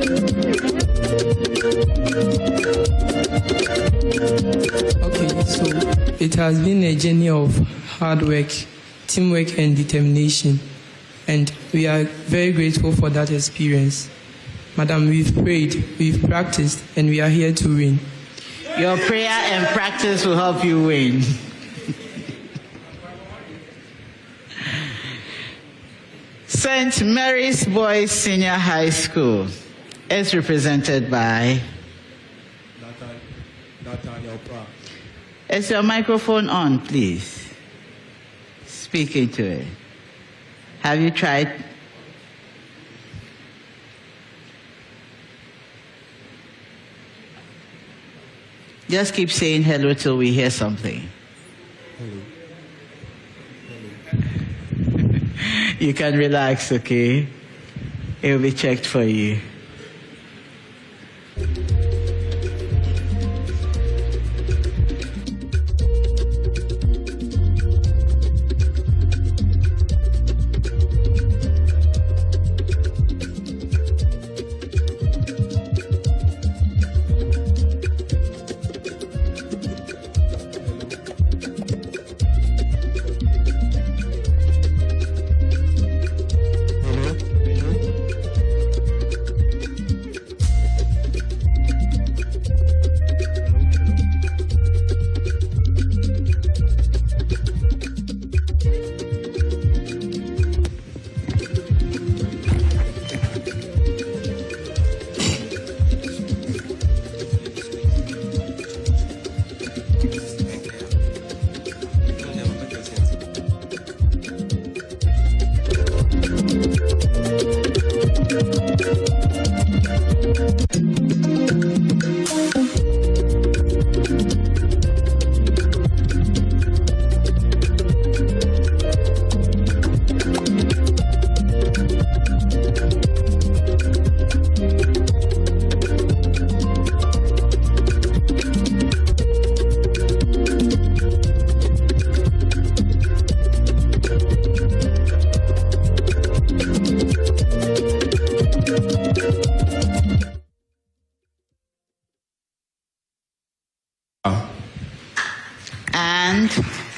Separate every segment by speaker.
Speaker 1: Okay, so it has been a journey of hard work, teamwork, and determination, and we are very grateful for that experience. Madam, we've prayed, we've practiced, and we are here to win.
Speaker 2: Your prayer and practice will help you win. St. Mary's Boys Senior High School is represented by Nathaniel Pratt. Is your microphone on, please? Speak into it. Have you tried? Just keep saying hello till we hear something. Hello. You can relax, okay? It will be checked for you.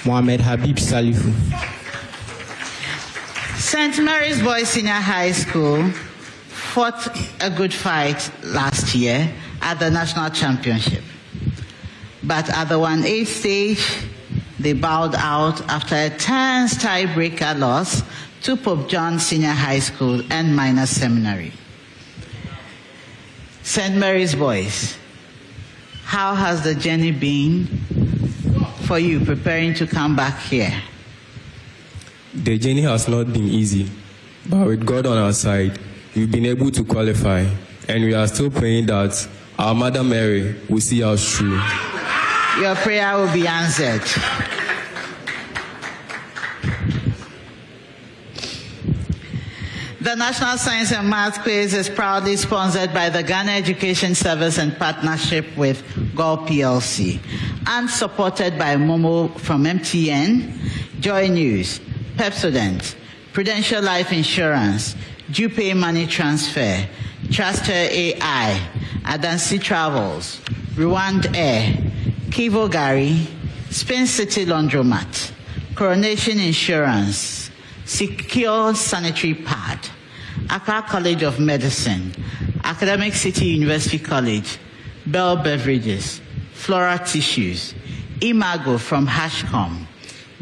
Speaker 3: Mohammed Habib Salifu.
Speaker 2: St. Mary's Boys Senior High School fought a good fight last year at the National Championship. But at the 1A stage, they bowed out after a tense tiebreaker loss to Pope John Senior High School and Minor Seminary. St. Mary's Boys, how has the journey been for you preparing to come back here?
Speaker 3: The journey has not been easy, but with God on our side, we've been able to qualify, and we are still praying that our Mother Mary will see us through.
Speaker 2: Your prayer will be answered. The National Science and Math Quiz is proudly sponsored by the Ghana Education Service in partnership with GOL PLC and supported by Momo from MTN, Joy News, Pepsodent, Prudential Life Insurance, DuPay Money Transfer, Truster AI, Adansi Travels, Rwand Air, Kivo Gari, Spin City Laundromat, Coronation Insurance, Secure Sanitary Pad, Accra College of Medicine, Academic City University College, Bell Beverages, Flora Tissues, Imago from Hashcom,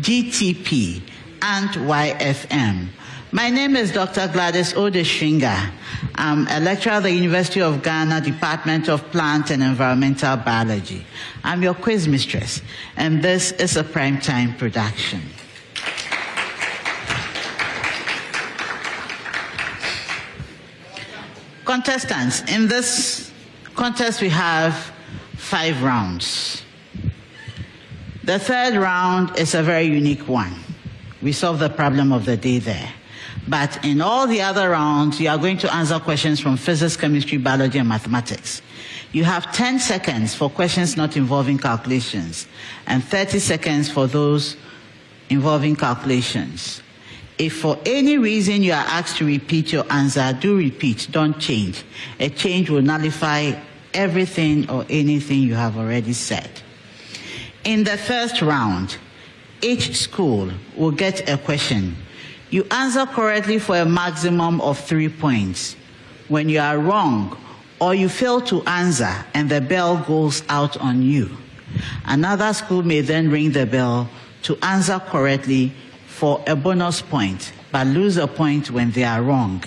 Speaker 2: GTP, and YFM. My name is Dr. Gladys Odeshringa. I'm a lecturer at the University of Ghana, Department of Plant and Environmental Biology. I'm your quiz mistress, and this is a primetime production. Contestants, in this contest we have 5 rounds. The third round is a very unique one. We solved the problem of the day there. But in all the other rounds, you are going to answer questions from physics, chemistry, biology, and mathematics. You have 10 seconds for questions not involving calculations, and 30 seconds for those involving calculations. If for any reason you are asked to repeat your answer, do repeat, don't change. A change will nullify everything or anything you have already said. In the first round, each school will get a question. You answer correctly for a maximum of 3 points. When you are wrong or you fail to answer and the bell goes out on you, another school may then ring the bell to answer correctly for a bonus point, but lose a point when they are wrong.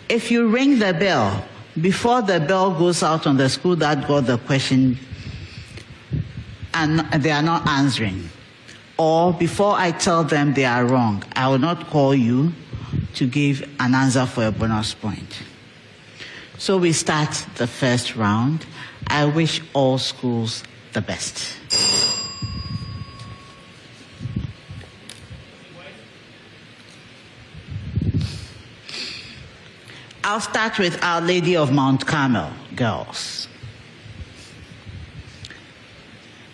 Speaker 2: If you ring the bell before the bell goes out on the school that got the question and they are not answering, or before I tell them they are wrong, I will not call you to give an answer for a bonus point. So we start the first round. I wish all schools the best. I'll start with Our Lady of Mount Carmel, girls.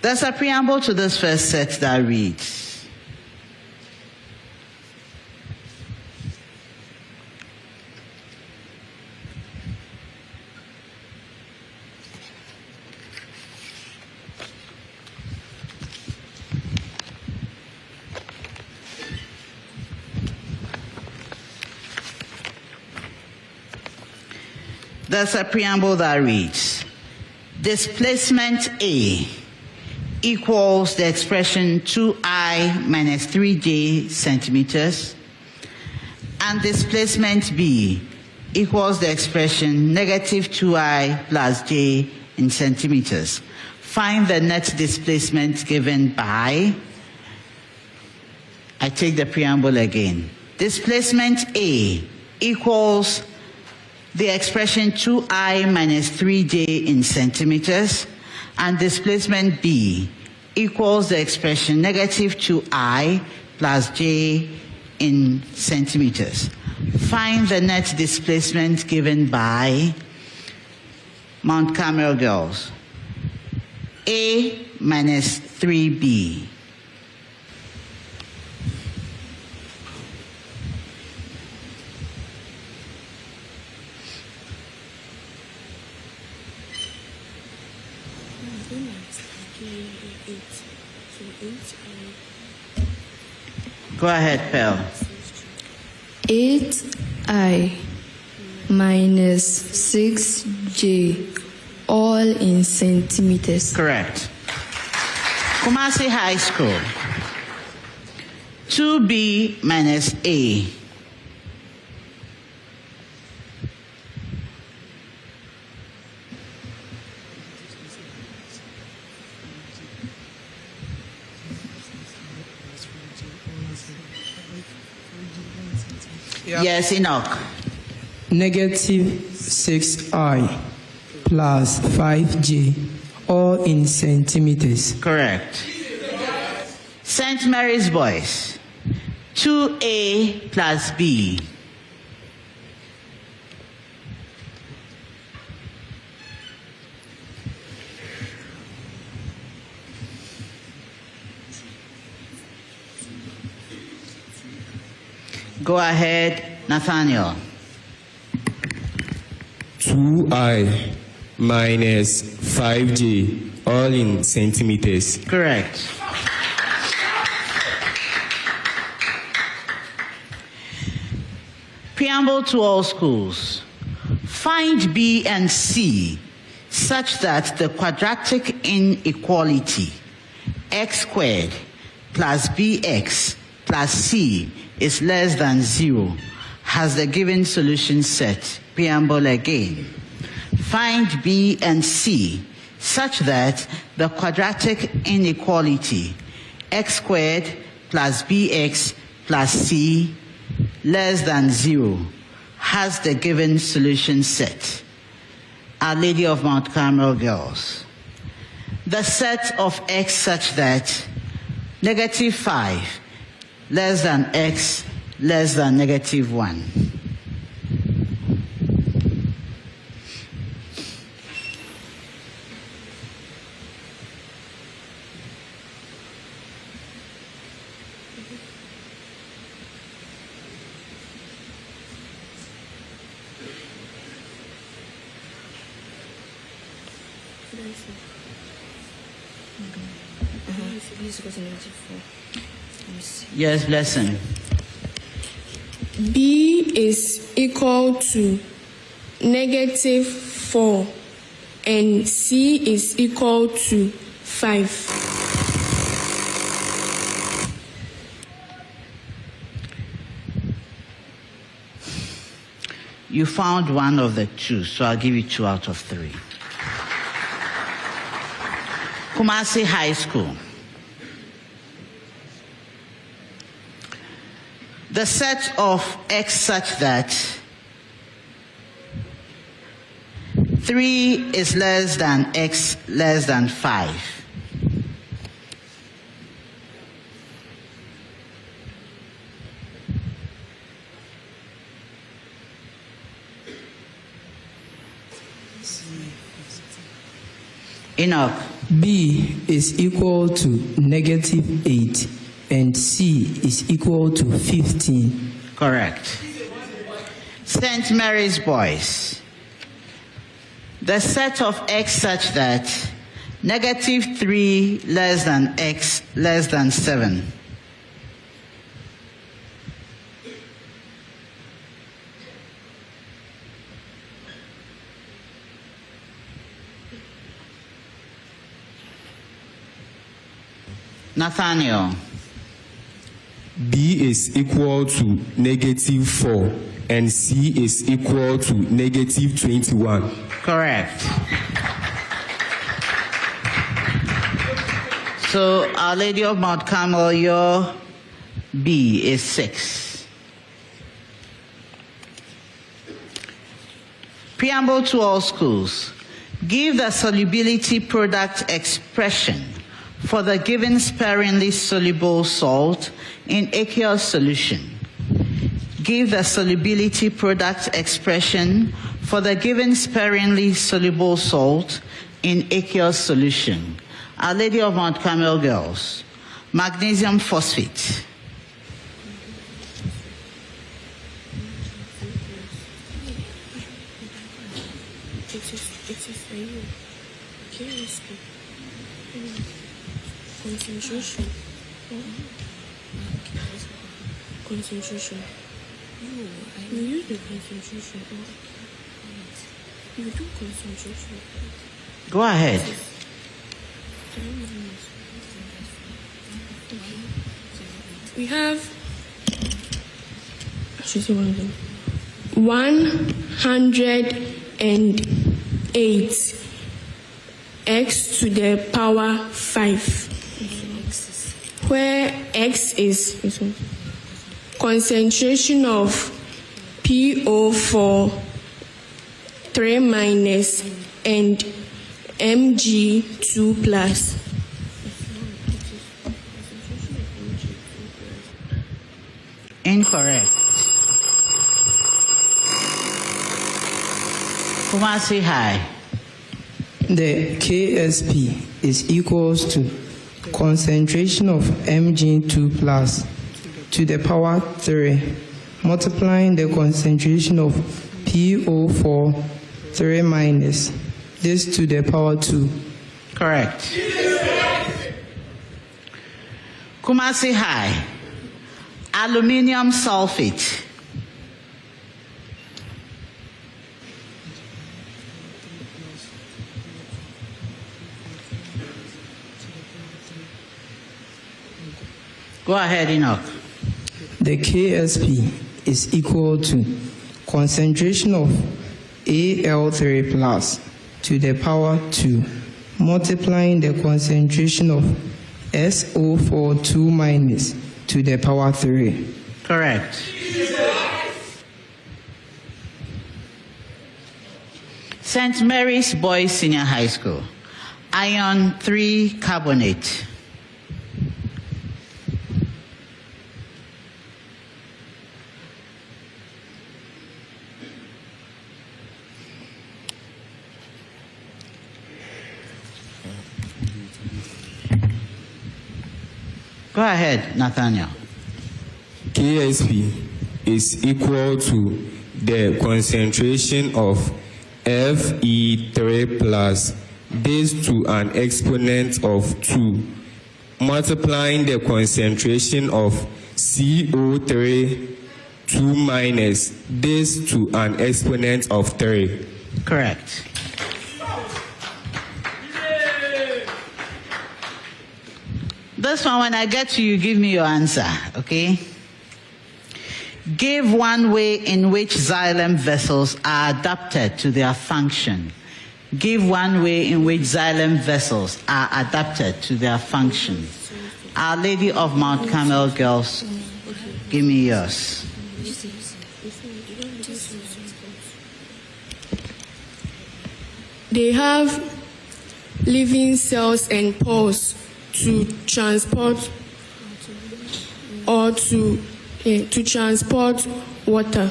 Speaker 2: There's a preamble to this first set that reads, there's a preamble that reads, displacement A equals the expression 2I minus 3j centimeters, and displacement B equals the expression negative 2I plus j in centimeters. Find the net displacement given by, I take the preamble again. Displacement A equals the expression 2I minus 3j in centimeters, and displacement B equals the expression negative 2I plus j in centimeters. Find the net displacement given by Mount Carmel girls. A minus 3B. Go ahead, Pearl.
Speaker 4: 8I minus 6j, all in centimeters.
Speaker 2: Correct. Kumasi High School. 2B minus A.
Speaker 1: Yeah.
Speaker 2: Yes, Enoch.
Speaker 1: Negative 6I plus 5j, all in centimeters.
Speaker 2: Correct. St. Mary's Boys. 2A plus B. Go ahead, Nathaniel.
Speaker 3: 2I minus 5j, all in centimeters.
Speaker 2: Correct. Preamble to all schools. Find B and C such that the quadratic inequality x squared plus bx plus c is less than 0 has the given solution set. Preamble again. Find B and C such that the quadratic inequality x squared plus bx plus c less than 0 has the given solution set. Our Lady of Mount Carmel girls. The set of x such that negative 5 less than x less than negative 1. Yes, Blessing.
Speaker 5: B is equal to -4 and C is equal to 5.
Speaker 2: You found one of the two, so I'll give you 2 out of 3. Kumasi High School. The set of X such that 3 is less than X less than 5. Enoch.
Speaker 1: B is equal to -8 and C is equal to 15.
Speaker 2: Correct. St. Mary's Boys. The set of X such that -3 less than X less than 7. Nathaniel.
Speaker 3: B is equal to -4 and C is equal to -21.
Speaker 2: Correct. So, Our Lady of Mount Carmel, your B is 6. Preamble to all schools. Give the solubility product expression for the given sparingly soluble salt in aqueous solution. Give the solubility product expression for the given sparingly soluble salt in aqueous solution. Our Lady of Mount Carmel girls. Magnesium phosphate.
Speaker 5: It is for you. KSP. Concentration. Concentration. You use the concentration. You do concentration.
Speaker 2: Go ahead.
Speaker 5: We have 108 x to the power 5, where x is concentration of PO4 3- and Mg2+.
Speaker 2: Incorrect. Kumasi High.
Speaker 1: The KSP is equals to concentration of Mg2+ to the power 3 multiplying the concentration of PO4 3- this to the power 2.
Speaker 2: Correct. Kumasi High. Aluminium sulfate. Go ahead, Enoch.
Speaker 1: The KSP is equal to concentration of Al3+ to the power 2 multiplying the concentration of SO4 2- to the power 3.
Speaker 2: Correct. St. Mary's Boys Senior High School. Iron 3 carbonate. Go ahead, Nathaniel.
Speaker 3: KSP is equal to the concentration of Fe3+ this to an exponent of 2, multiplying the concentration of CO3 2 minus this to an exponent of 3.
Speaker 2: Correct. This one, when I get to you, give me your answer, okay? Give one way in which xylem vessels are adapted to their function. Give one way in which xylem vessels are adapted to their function. Our Lady of Mount Carmel girls, give me yours.
Speaker 5: They have living cells and pores to transport or to transport water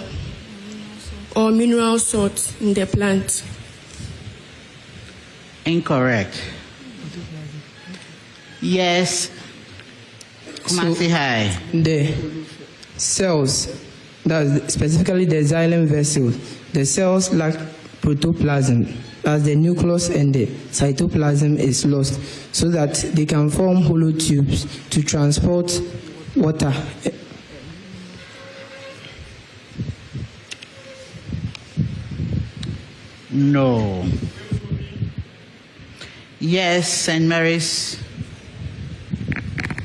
Speaker 5: or mineral salts in the plant.
Speaker 2: Incorrect. Yes. Kumasi High.
Speaker 1: The cells, that's specifically the xylem vessel, the cells lack protoplasm, as the nucleus and the cytoplasm is lost, so that they can form hollow tubes to transport water.
Speaker 2: No. Yes, St. Mary's.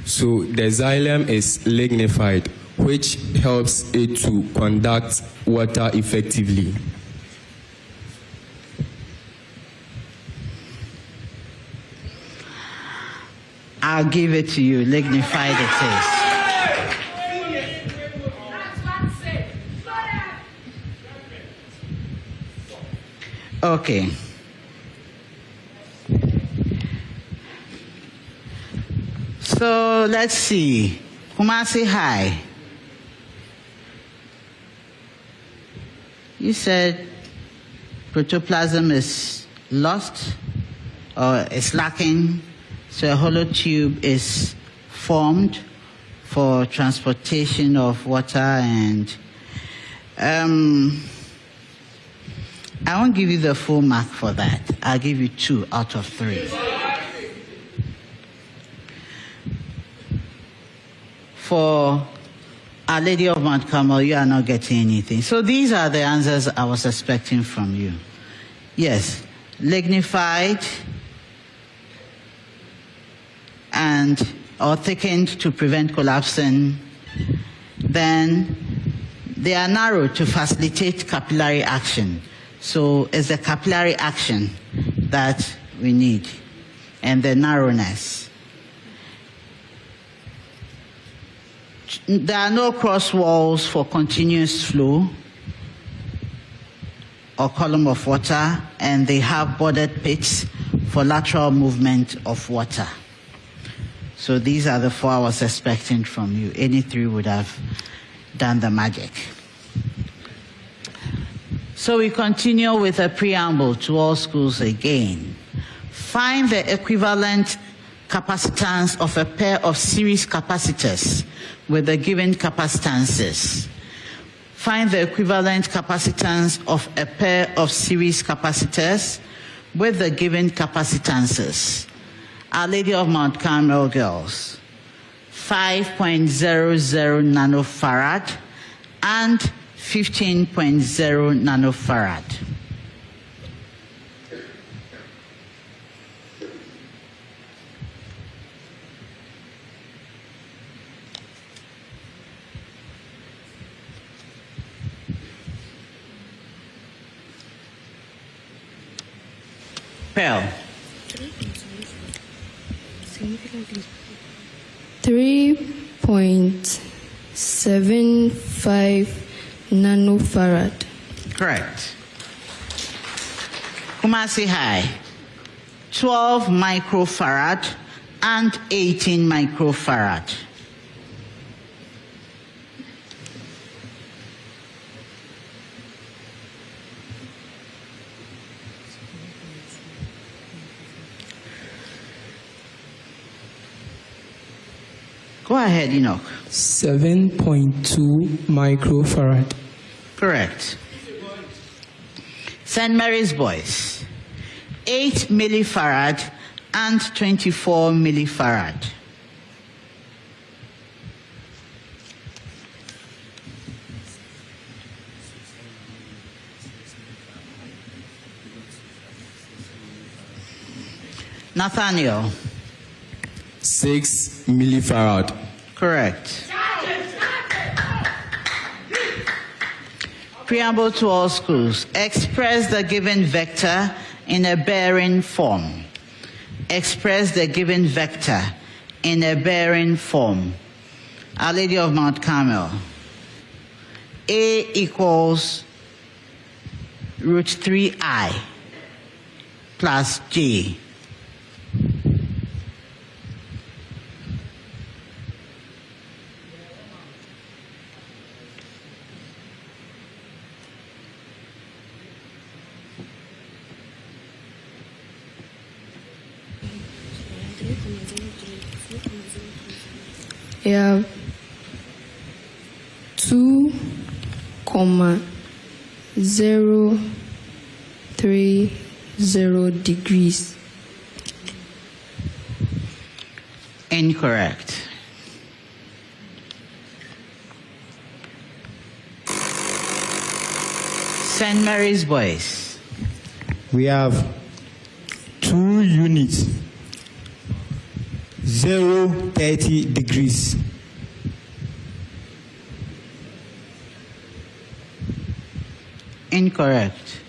Speaker 3: So the xylem is lignified, which helps it to conduct water effectively.
Speaker 2: I'll give it to you. Lignified it is. Okay. So let's see. Kumasi High. You said protoplasm is lost or is lacking, so a hollow tube is formed for transportation of water, and I won't give you the full mark for that. I'll give you 2 out of 3. For Our Lady of Mount Carmel, you are not getting anything. So these are the answers I was expecting from you. Yes, lignified or thickened to prevent collapsing. Then they are narrowed to facilitate capillary action. So it's the capillary action that we need, and the narrowness. There are no cross walls for continuous flow or column of water, and they have bordered pits for lateral movement of water. So these are the 4 I was expecting from you. Any 3 would have done the magic. So we continue with a preamble to all schools again. Find the equivalent capacitance of a pair of series capacitors with the given capacitances. Find the equivalent capacitance of a pair of series capacitors with the given capacitances. Our Lady of Mount Carmel girls, 5.00 nanofarad and 15.0 nanofarad. Pearl.
Speaker 4: 3.75 nanofarad.
Speaker 2: Correct. Kumasi High, 12 microfarad and 18 microfarad. Go ahead, Enoch.
Speaker 1: 7.2 microfarad.
Speaker 2: Correct. St. Mary's boys, 8 millifarad and 24 millifarad. Nathaniel.
Speaker 3: 6 millifarad.
Speaker 2: Correct. Preamble to all schools. Express the given vector in a bearing form. Express the given vector in a bearing form. Our Lady of Mount Carmel. A equals root 3I plus J.
Speaker 4: We have 2,030 degrees.
Speaker 2: Incorrect. St. Mary's Boys.
Speaker 6: We have 2 units, 030 degrees.
Speaker 2: Incorrect.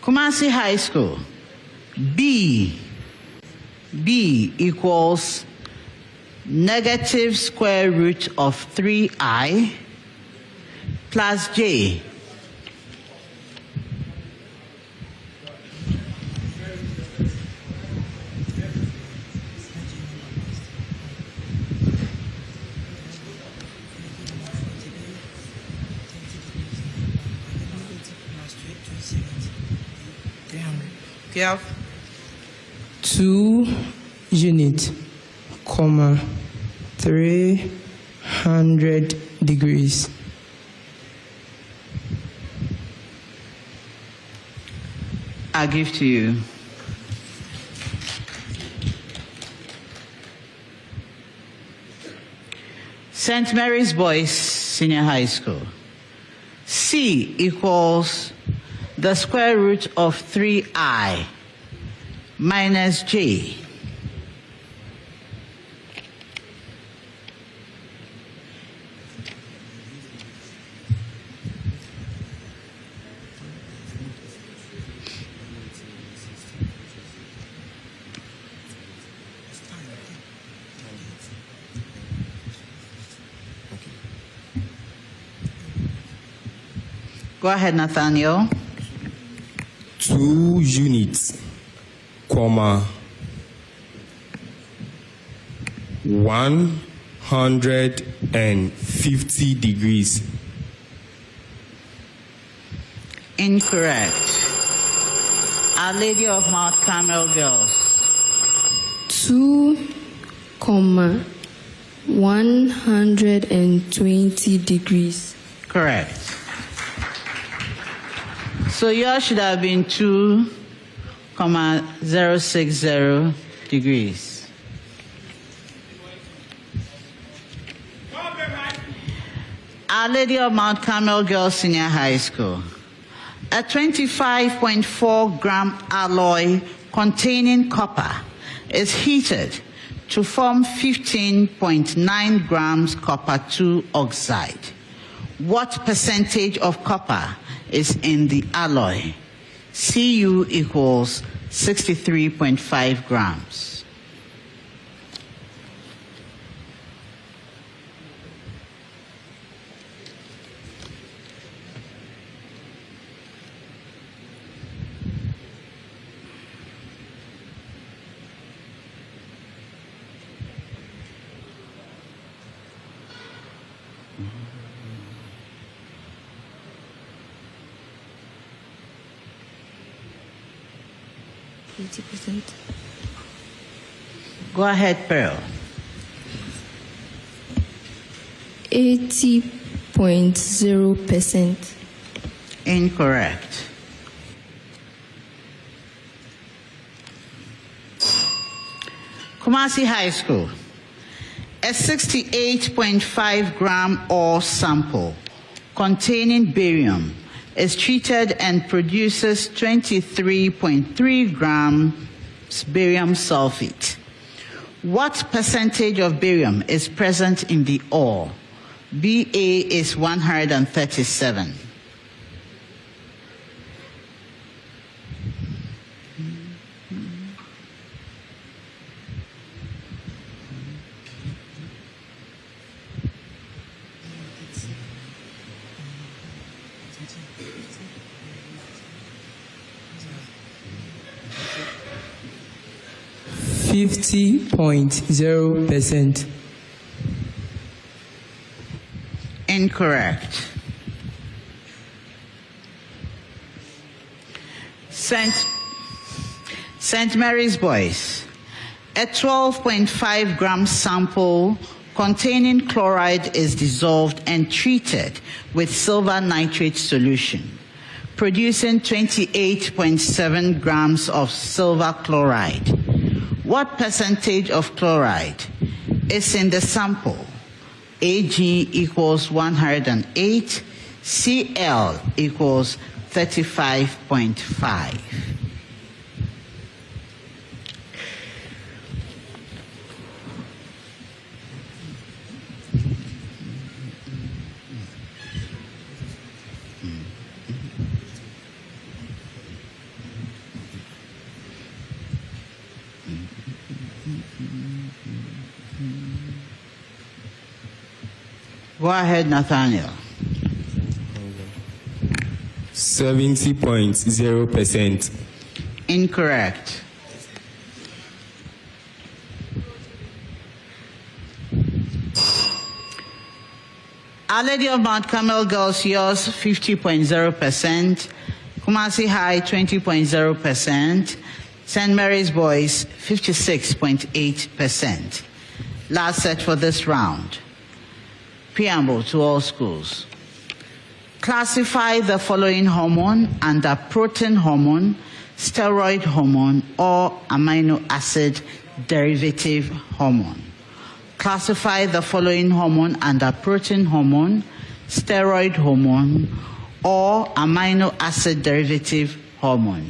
Speaker 2: Kumasi High School. B equals negative square root of 3I plus J.
Speaker 1: We have 2 units, 300 degrees.
Speaker 2: I give to you. St. Mary's Boys Senior High School. C equals the square root of 3I minus J. Go ahead, Nathaniel.
Speaker 3: 2 units, 150 degrees.
Speaker 2: Incorrect. Our Lady of Mount Carmel Girls.
Speaker 4: 2,120 degrees.
Speaker 2: Correct. So yours should have been 2,060 degrees. Our Lady of Mount Carmel Girls Senior High School. A 25.4 gram alloy containing copper is heated to form 15.9 grams copper 2 oxide. What percentage of copper is in the alloy? Cu equals 63.5 grams. Go ahead, Pearl.
Speaker 4: 80.5 63.0%.
Speaker 2: Incorrect. Kumasi High School. A 68.5 gram ore sample containing barium is treated and produces 23.3 grams barium sulfate. What percentage of barium is present in the ore? BA is 137.
Speaker 1: %50.0%.
Speaker 2: Incorrect. St. Mary's Boys. A 12.5 gram sample containing chloride is dissolved and treated with silver nitrate solution, producing 28.7 grams of silver chloride. What percentage of chloride is in the sample? Ag equals 108, Cl equals 35.5. Go ahead, Nathaniel.
Speaker 3: 70.0%.
Speaker 2: Incorrect. Our Lady of Mount Carmel Girls, yours 50.0%. Kumasi High 20.0%. St. Mary's Boys 56.8%. Last set for this round. Preamble to all schools. Classify the following hormone under protein hormone, steroid hormone, or amino acid derivative hormone. Classify the following hormone under protein hormone, steroid hormone, or amino acid derivative hormone.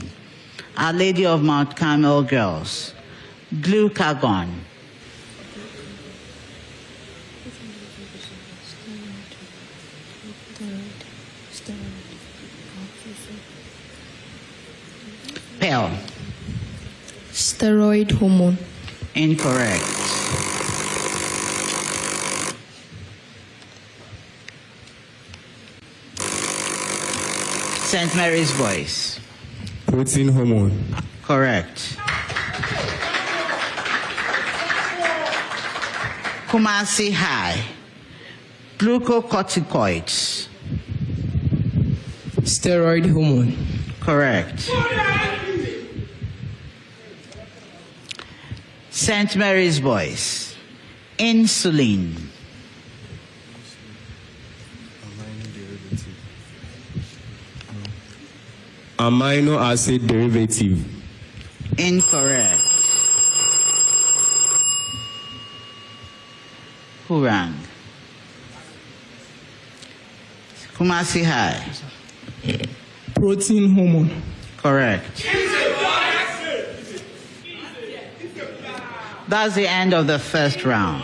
Speaker 2: Our Lady of Mount Carmel Girls. Glucagon. Pale.
Speaker 4: Steroid hormone.
Speaker 2: Incorrect. St. Mary's Boys.
Speaker 3: Protein hormone.
Speaker 2: Correct. Kumasi High. Glucocorticoids.
Speaker 1: Steroid hormone.
Speaker 2: Correct. St. Mary's Boys. Insulin.
Speaker 3: Amino acid derivative.
Speaker 2: Incorrect. Who rang? Kumasi High.
Speaker 1: Protein hormone.
Speaker 2: Correct. That's the end of the first round.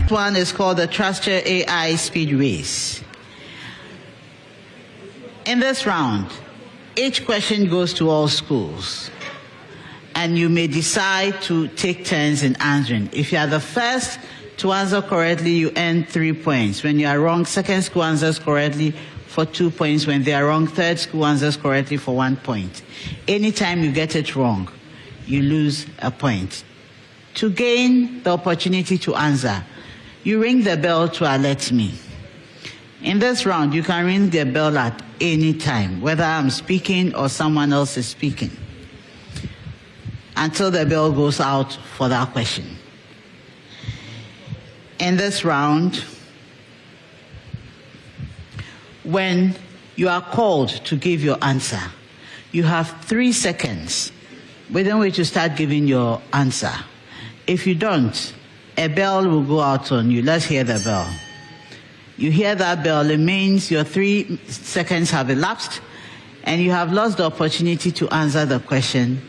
Speaker 2: One is called the Truster AI Speed Race. In this round, each question goes to all schools, and you may decide to take turns in answering. If you are the first to answer correctly, you earn 3 points. When you are wrong, second school answers correctly for 2 points. When they are wrong, third school answers correctly for 1 point. Anytime you get it wrong, you lose a point. To gain the opportunity to answer, you ring the bell to alert me. In this round, you can ring the bell at any time, whether I'm speaking or someone else is speaking, until the bell goes out for that question. In this round, when you are called to give your answer, you have 3 seconds within which you start giving your answer. If you don't, a bell will go out on you. Let's hear the bell. You hear that bell, it means your 3 seconds have elapsed and you have lost the opportunity to answer the question.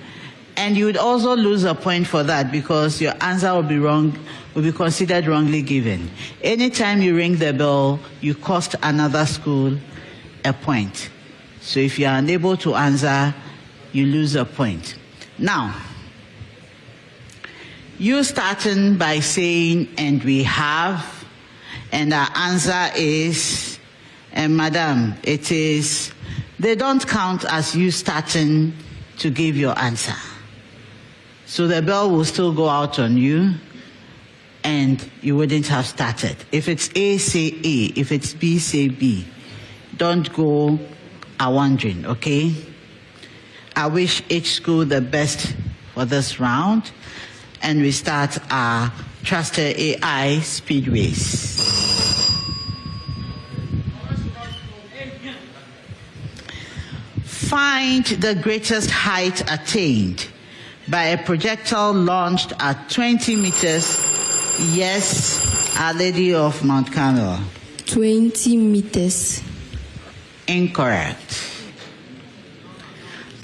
Speaker 2: And you would also lose a point for that because your answer will be wrong, will be considered wrongly given. Anytime you ring the bell, you cost another school a point. So if you are unable to answer, you lose a point. Now, you starting by saying, and we have, and our answer is, and madam, it is, they don't count as you starting to give your answer. So the bell will still go out on you and you wouldn't have started. If it's A, say A. If it's B, say B. Don't go a-wandering, okay? I wish each school the best for this round. And we start our Trusted AI speed race. Find the greatest height attained by a projectile launched at 20 meters. Yes, Our Lady of Mount Carmel.
Speaker 4: 20 meters.
Speaker 2: Incorrect.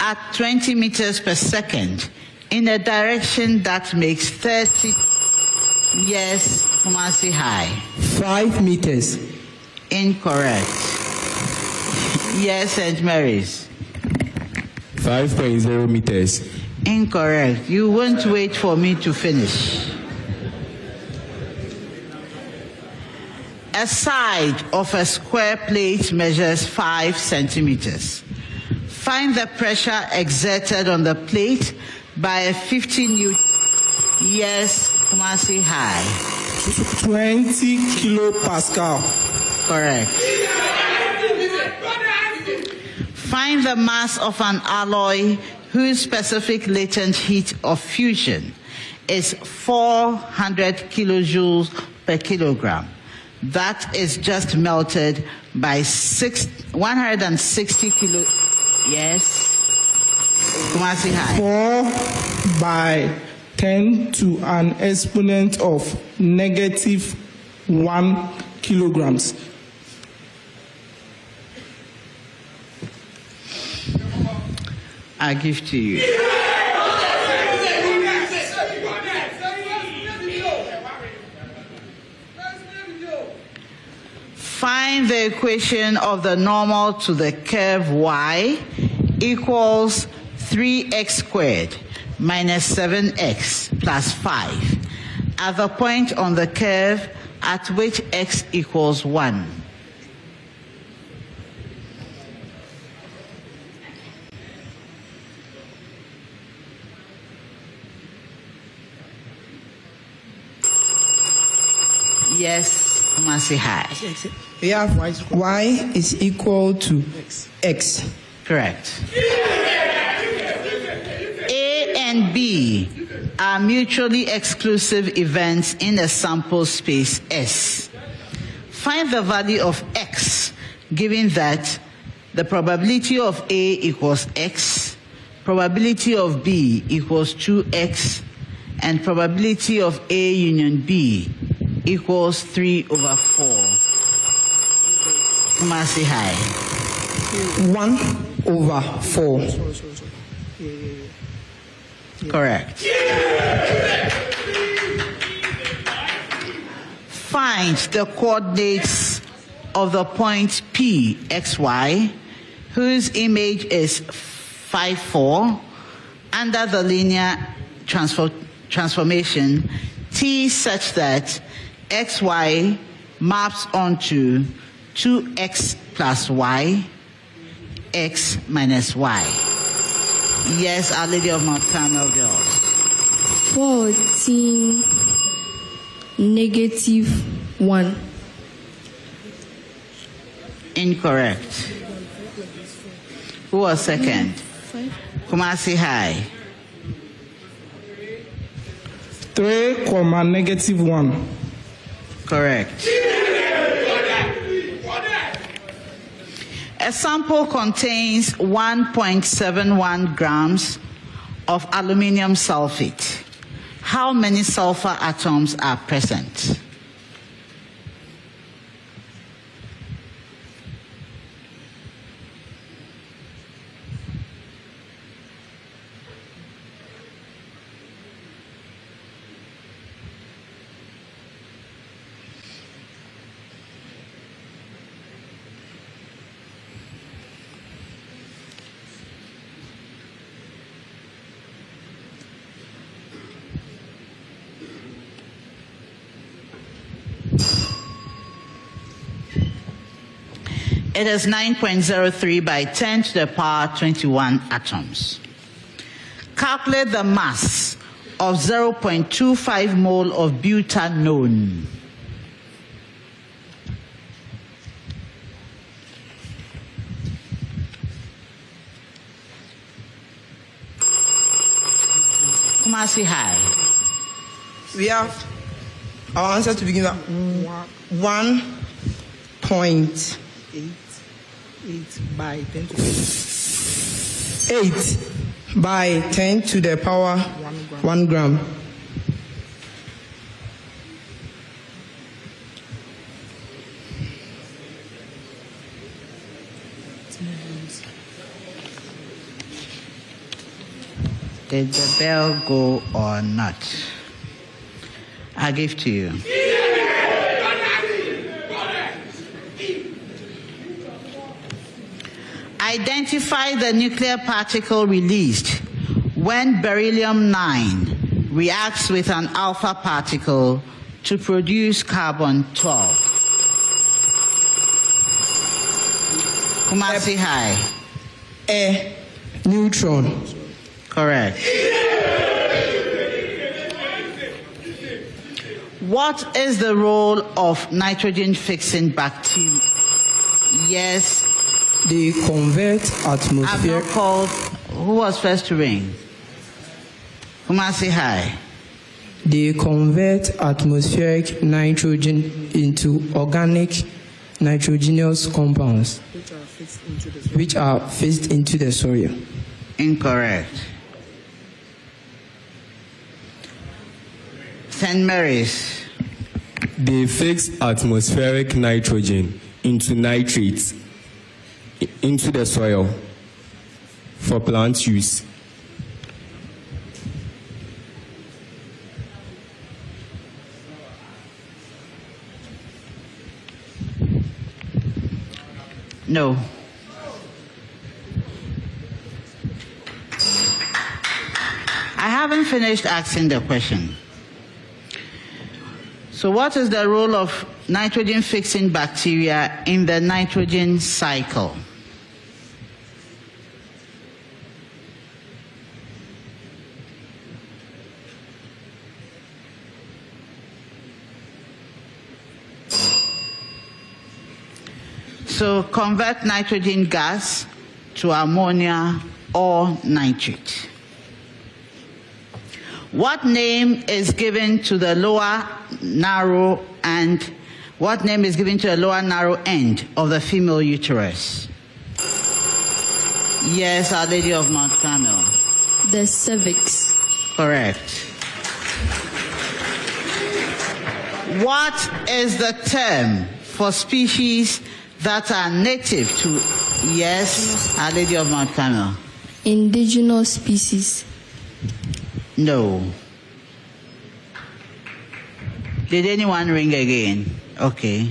Speaker 2: At 20 meters per second, in a direction that makes 30. Yes, Kumasi High.
Speaker 6: 5 meters.
Speaker 2: Incorrect. Yes, St. Mary's.
Speaker 3: 5.0 meters.
Speaker 2: Incorrect. You won't wait for me to finish. A side of a square plate measures 5 centimeters. Find the pressure exerted on the plate by a 50 Newton. Yes, Kumasi High.
Speaker 6: 20 kilopascal.
Speaker 2: Correct. Find the mass of an alloy whose specific latent heat of fusion is 400 kilojoules per kilogram. That is just melted by 160 kilo. Yes. Kumasi High.
Speaker 7: 4 by 10 to an exponent of -1 kilograms.
Speaker 2: I give to you. Find the equation of the normal to the curve y equals 3x squared minus 7x plus 5 at the point on the curve at which x equals 1. Yes, Kumasi High.
Speaker 7: We have y is equal to x.
Speaker 2: Correct. A and B are mutually exclusive events in a sample space S. Find the value of x, given that the probability of A equals x, probability of B equals 2x, and probability of A union B equals 3/4. Kumasi High.
Speaker 7: 1/4.
Speaker 2: Correct. Find the coordinates of the point P, XY, whose image is 5, 4, under the linear transformation T such that XY maps onto 2x plus y, x minus y. Yes, Our Lady of Mount Carmel girls.
Speaker 4: 14 -1.
Speaker 2: Incorrect. Who was second?
Speaker 4: 5.
Speaker 2: Kumasi High.
Speaker 7: 3, -1.
Speaker 2: Correct. A sample contains 1.71 grams of aluminium sulfate. How many sulfur atoms are present? It is 9.03 by 10 to the power 21 atoms. Calculate the mass of 0.25 mole of butanone. Kumasi High.
Speaker 1: We have our answer to begin with 1.8
Speaker 7: by 10 to
Speaker 1: 8 by 10 to the power 1 gram.
Speaker 2: Did the bell go or not? I give to you. Identify the nuclear particle released when beryllium-9 reacts with an alpha particle to produce carbon-12. Kumasi High.
Speaker 1: A neutron.
Speaker 2: Correct. What is the role of nitrogen-fixing bacteria? Yes.
Speaker 1: They convert
Speaker 2: I've
Speaker 1: atmosphere.
Speaker 2: not called. Who was first to ring? Kumasi High.
Speaker 1: They convert atmospheric nitrogen into organic nitrogenous compounds, which are fixed into the soil.
Speaker 2: Incorrect. St. Mary's.
Speaker 3: They fix atmospheric nitrogen into nitrates into the soil for plant use.
Speaker 2: No. I haven't finished asking the question. So what is the role of nitrogen-fixing bacteria in the nitrogen cycle? So convert nitrogen gas to ammonia or nitrate. What name is given to the lower narrow end of the female uterus? Yes, Our Lady of Mount Carmel.
Speaker 4: The cervix.
Speaker 2: Correct. What is the term for species that are native to, yes, Our Lady of Mount Carmel?
Speaker 4: Indigenous species.
Speaker 2: No. Did anyone ring again? Okay.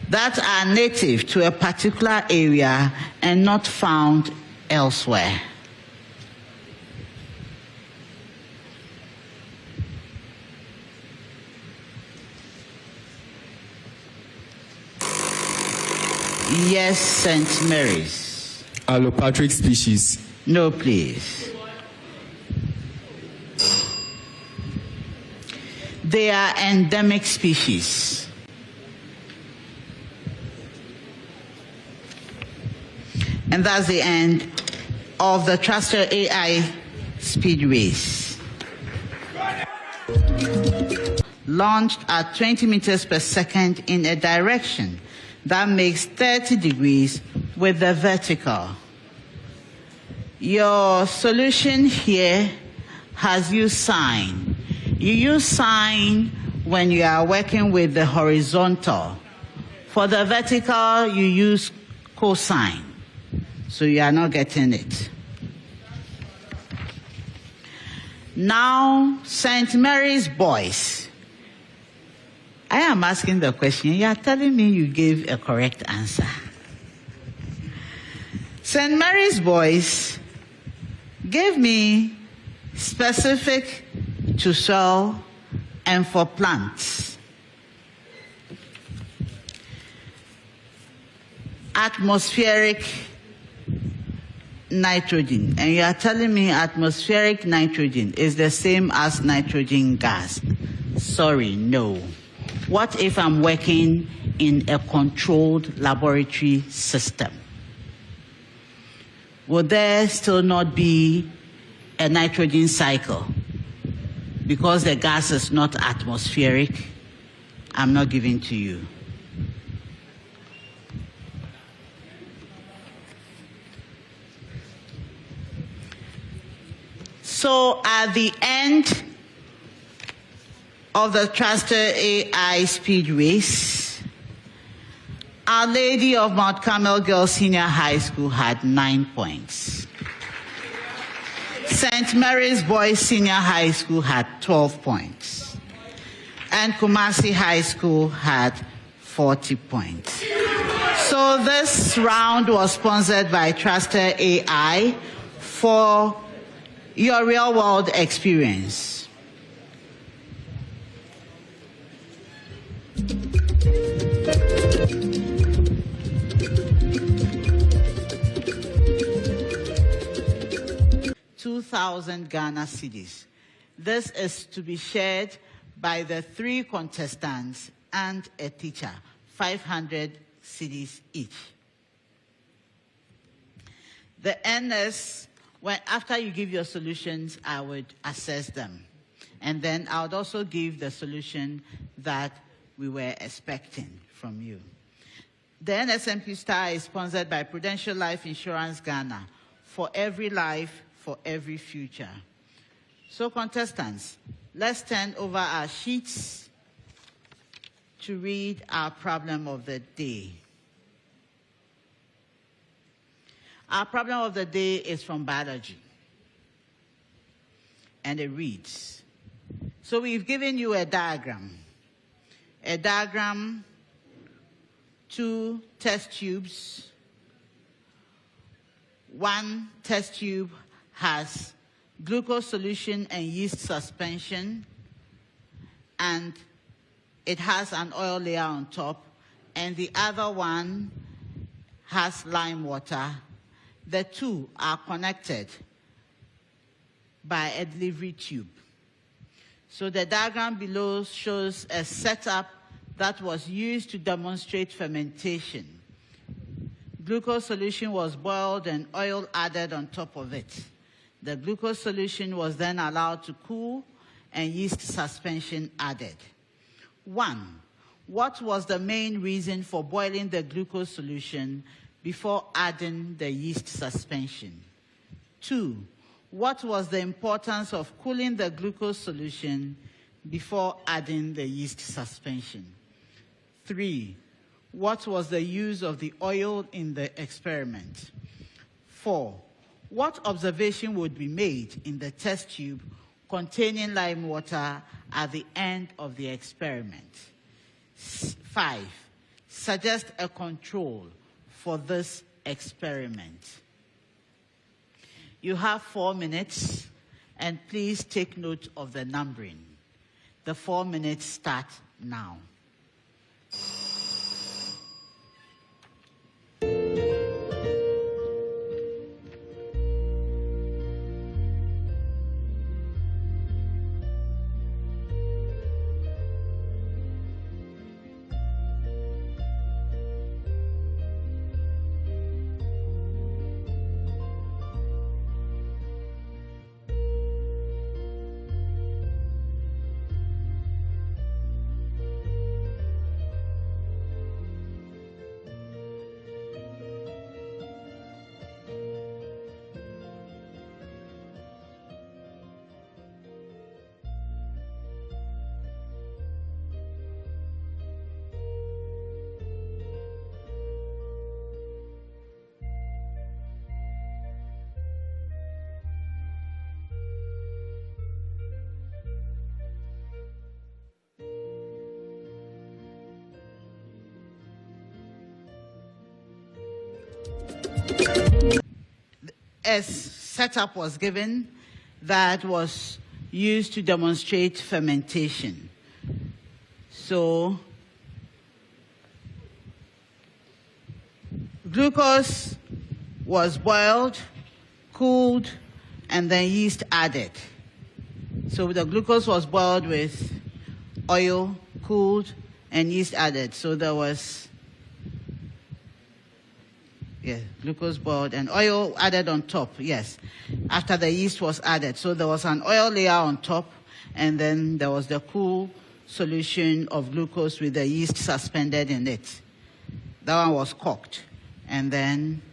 Speaker 2: That are native to a particular area and not found elsewhere. Yes, St. Mary's.
Speaker 3: Allopatric species.
Speaker 2: No, please. They are endemic species. And that's the end of the Truster AI Speed Race. launched at 20 meters per second in a direction that makes 30 degrees with the vertical. Your solution here has used sine. You use sine when you are working with the horizontal. For the vertical, you use cosine. So you are not getting it. Now, St. Mary's boys. I am asking the question. You are telling me you gave a correct answer. St. Mary's boys gave me specific to soil and for plants. Atmospheric nitrogen. And you are telling me atmospheric nitrogen is the same as nitrogen gas. Sorry, no. What if I'm working in a controlled laboratory system? Would there still not be a nitrogen cycle? Because the gas is not atmospheric, I'm not giving to you. So at the end of the Truster AI Speed Race, Our Lady of Mount Carmel Girls Senior High School had 9 points. St. Mary's Boys Senior High School had 12 points. And Kumasi High School had 40 points. So this round was sponsored by Truster AI for your real-world experience. $2,000 Ghana cedis. This is to be shared by the 3 contestants and a teacher, 500 cedis each. The after you give your solutions, I would assess them. And then I would also give the solution that we were expecting from you. The NSMQ Star is sponsored by Prudential Life Insurance Ghana, for every life, for every future. So contestants, let's turn over our sheets to read our problem of the day. Our problem of the day is from biology. And it reads, so we've given you a diagram. A diagram, 2 test tubes. 1 test tube has glucose solution and yeast suspension, and it has an oil layer on top, and the other one has lime water. The 2 are connected by a delivery tube. So the diagram below shows a setup that was used to demonstrate fermentation. Glucose solution was boiled and oil added on top of it. The glucose solution was then allowed to cool and yeast suspension added. 1, what was the main reason for boiling the glucose solution before adding the yeast suspension? 2, what was the importance of cooling the glucose solution before adding the yeast suspension? 3, what was the use of the oil in the experiment? 4, what observation would be made in the test tube containing lime water at the end of the experiment? 5, suggest a control for this experiment. You have 4 minutes, and please take note of the numbering. The 4 minutes start now. a setup was given that was used to demonstrate fermentation. So, glucose was boiled, cooled, and then yeast added. So the glucose was boiled with oil, cooled, and yeast added. So there was glucose boiled and oil added on top, yes, after the yeast was added. So there was an oil layer on top, and then there was the cool solution of glucose with the yeast suspended in it. That one was cooked. And then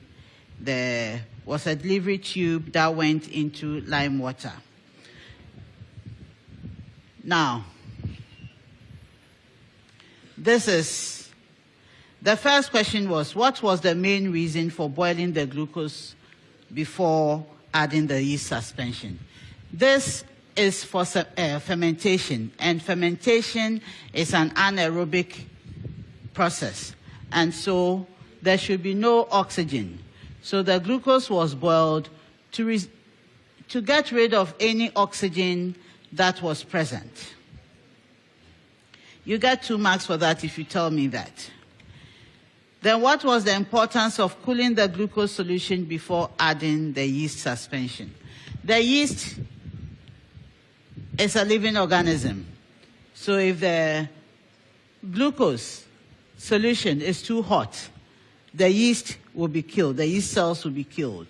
Speaker 2: there was a delivery tube that went into lime water. Now, the first question was, what was the main reason for boiling the glucose before adding the yeast suspension? This is for fermentation, and fermentation is an anaerobic process, and so there should be no oxygen. So the glucose was boiled to get rid of any oxygen that was present. You get 2 marks for that if you tell me that. Then what was the importance of cooling the glucose solution before adding the yeast suspension? The yeast is a living organism. So if the glucose solution is too hot, the yeast will be killed. The yeast cells will be killed.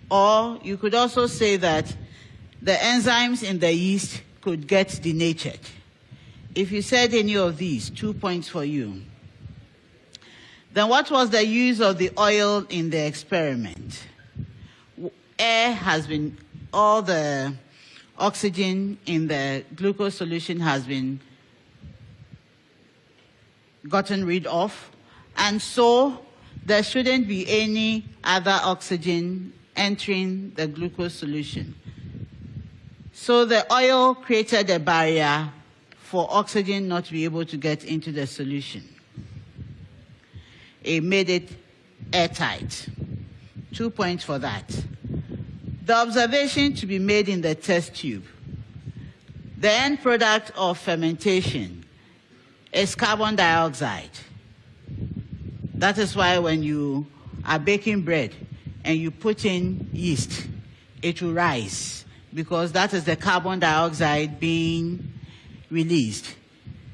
Speaker 2: Or you could also say that the enzymes in the yeast could get denatured. If you said any of these, 2 points for you. Then what was the use of the oil in the experiment? All the oxygen in the glucose solution has been gotten rid of, and so there shouldn't be any other oxygen entering the glucose solution. So the oil created a barrier for oxygen not to be able to get into the solution. It made it airtight. 2 points for that. The observation to be made in the test tube. The end product of fermentation is carbon dioxide. That is why when you are baking bread and you put in yeast, it will rise, because that is the carbon dioxide being released.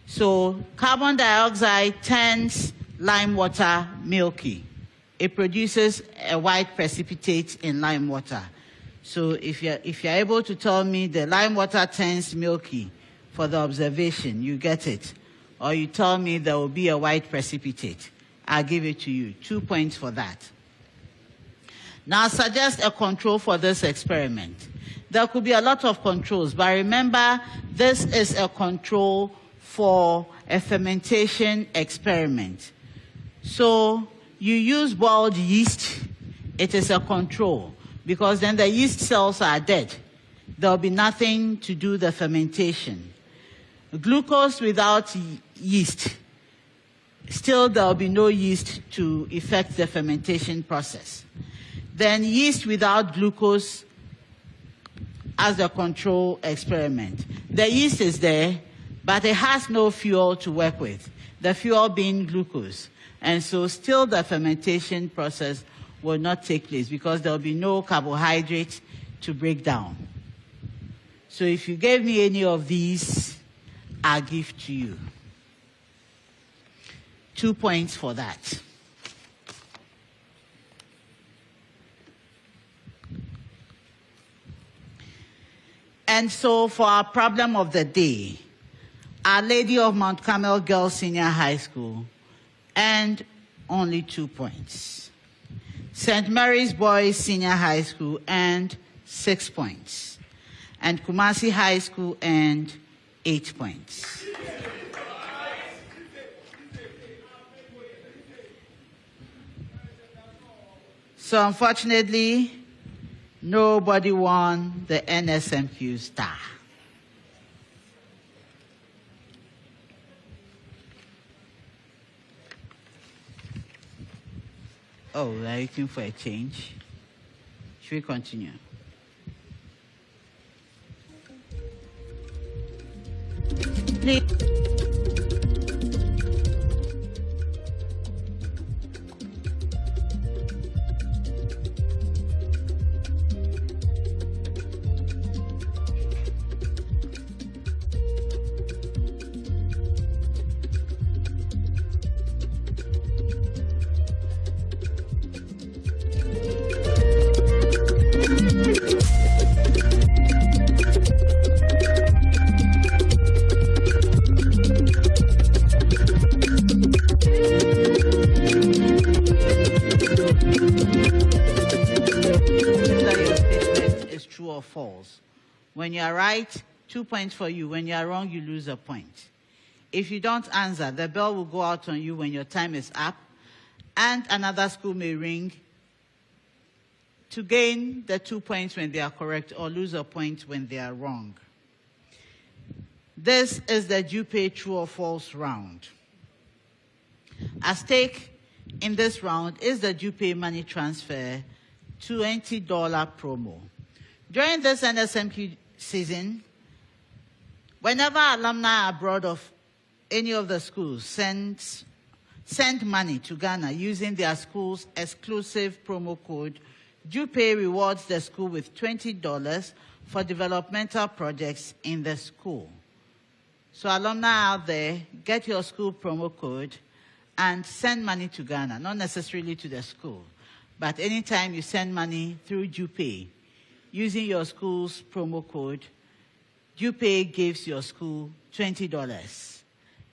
Speaker 2: So carbon dioxide turns lime water milky. It produces a white precipitate in lime water. So if you're able to tell me the lime water turns milky for the observation, you get it. Or you tell me there will be a white precipitate, I'll give it to you. 2 points for that. Now suggest a control for this experiment. There could be a lot of controls, but remember, this is a control for a fermentation experiment. So you use boiled yeast, it is a control, because then the yeast cells are dead. There will be nothing to do the fermentation. Glucose without yeast, still there will be no yeast to effect the fermentation process. Then yeast without glucose as the control experiment. The yeast is there, but it has no fuel to work with, the fuel being glucose. And so still the fermentation process will not take place because there will be no carbohydrate to break down. So if you gave me any of these, I'll give to you. 2 points for that. And so for our problem of the day, Our Lady of Mount Carmel Girls Senior High School earned only 2 points. St. Mary's Boys Senior High School earned 6 points. And Kumasi High School earned 8 points. So unfortunately, nobody won the NSMQ star. Oh, we're looking for a change. Should we continue? Please. False. When you are right, 2 points for you. When you are wrong, you lose a point. If you don't answer, the bell will go out on you when your time is up, and another school may ring to gain the 2 points when they are correct or lose a point when they are wrong. This is the Jupe true or false round. At stake in this round is the Jupe money transfer $20 promo. During this NSMQ season, whenever alumni abroad of any of the schools send money to Ghana using their school's exclusive promo code, Jupe rewards the school with $20 for developmental projects in the school. So alumni out there, get your school promo code and send money to Ghana, not necessarily to the school, but anytime you send money through Jupe, using your school's promo code, Jupe gives your school $20,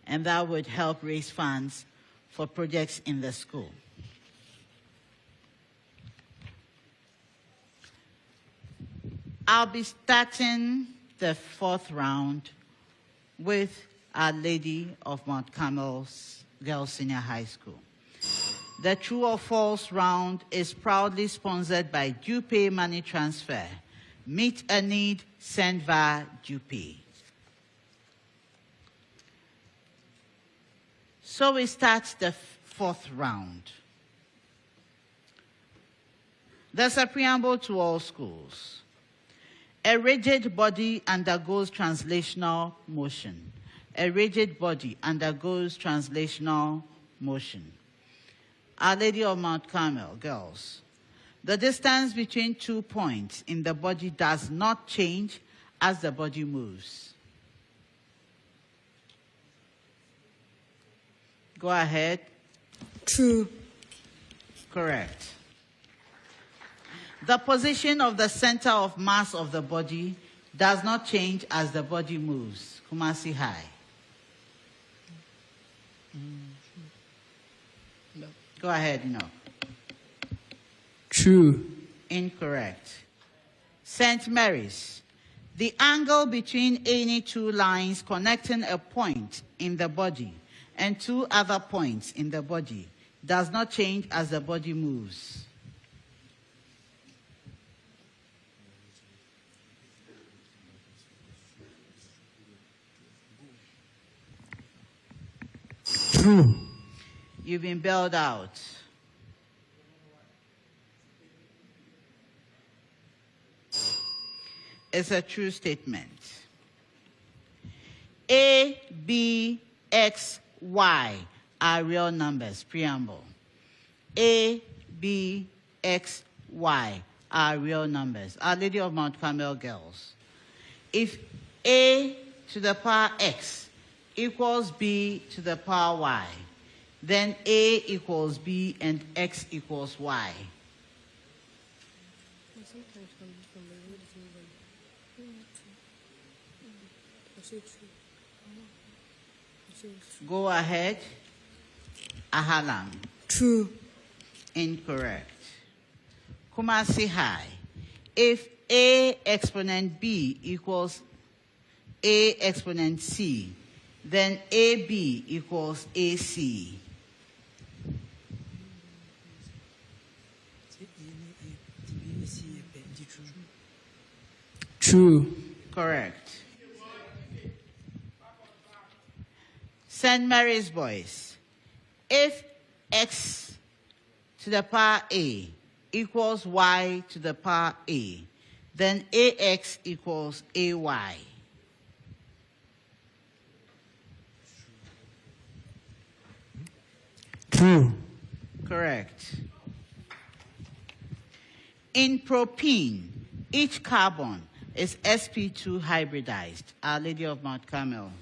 Speaker 2: and that would help raise funds for projects in the school. I'll be starting the fourth round with Our Lady of Mount Carmel's Girls Senior High School. The true or false round is proudly sponsored by Jupe Money Transfer. Meet a need, send via Jupe. So we start the fourth round. There's a preamble to all schools. A rigid body undergoes translational motion. A rigid body undergoes translational motion. Our Lady of Mount Carmel, girls. The distance between 2 points in the body does not change as the body moves. Go ahead.
Speaker 5: True.
Speaker 2: Correct. The position of the center of mass of the body does not change as the body moves. Kumasi High. Go ahead, Enoch.
Speaker 1: True.
Speaker 2: Incorrect. St. Mary's. The angle between any two lines connecting a point in the body and two other points in the body does not change as the body moves.
Speaker 1: True.
Speaker 2: You've been bailed out. It's a true statement. A, B, X, Y are real numbers. Preamble. A, B, X, Y are real numbers. Our Lady of Mount Carmel girls. If A to the power X equals B to the power Y, then A equals B and X equals Y. Go ahead. Ahalam.
Speaker 5: True.
Speaker 2: Incorrect. Kumasi High. If A exponent B equals A exponent C, then AB equals AC.
Speaker 1: True.
Speaker 2: Correct. St. Mary's boys. If X to the power A equals y to the power a, then ax equals ay.
Speaker 6: True.
Speaker 2: Correct. In propene, each carbon is sp2 hybridized. Our Lady of Mount Carmel.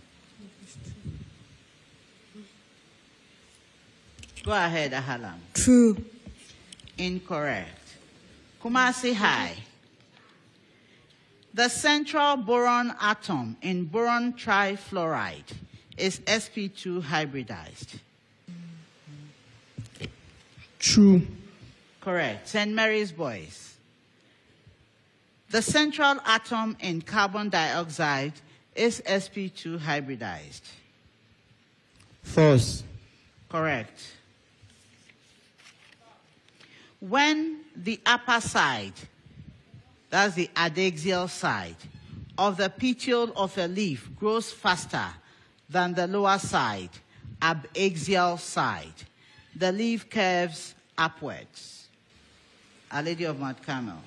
Speaker 2: Go ahead, Ahalam.
Speaker 5: True.
Speaker 2: Incorrect. Kumasi High. The central boron atom in boron trifluoride is sp2 hybridized.
Speaker 7: True.
Speaker 2: Correct. St. Mary's Boys. The central atom in carbon dioxide is sp2 hybridized.
Speaker 6: False.
Speaker 2: Correct. When the upper side, that's the adaxial side, of the petiole of a leaf grows faster than the lower side, abaxial side, the leaf curves upwards. Our Lady of Mount Carmel.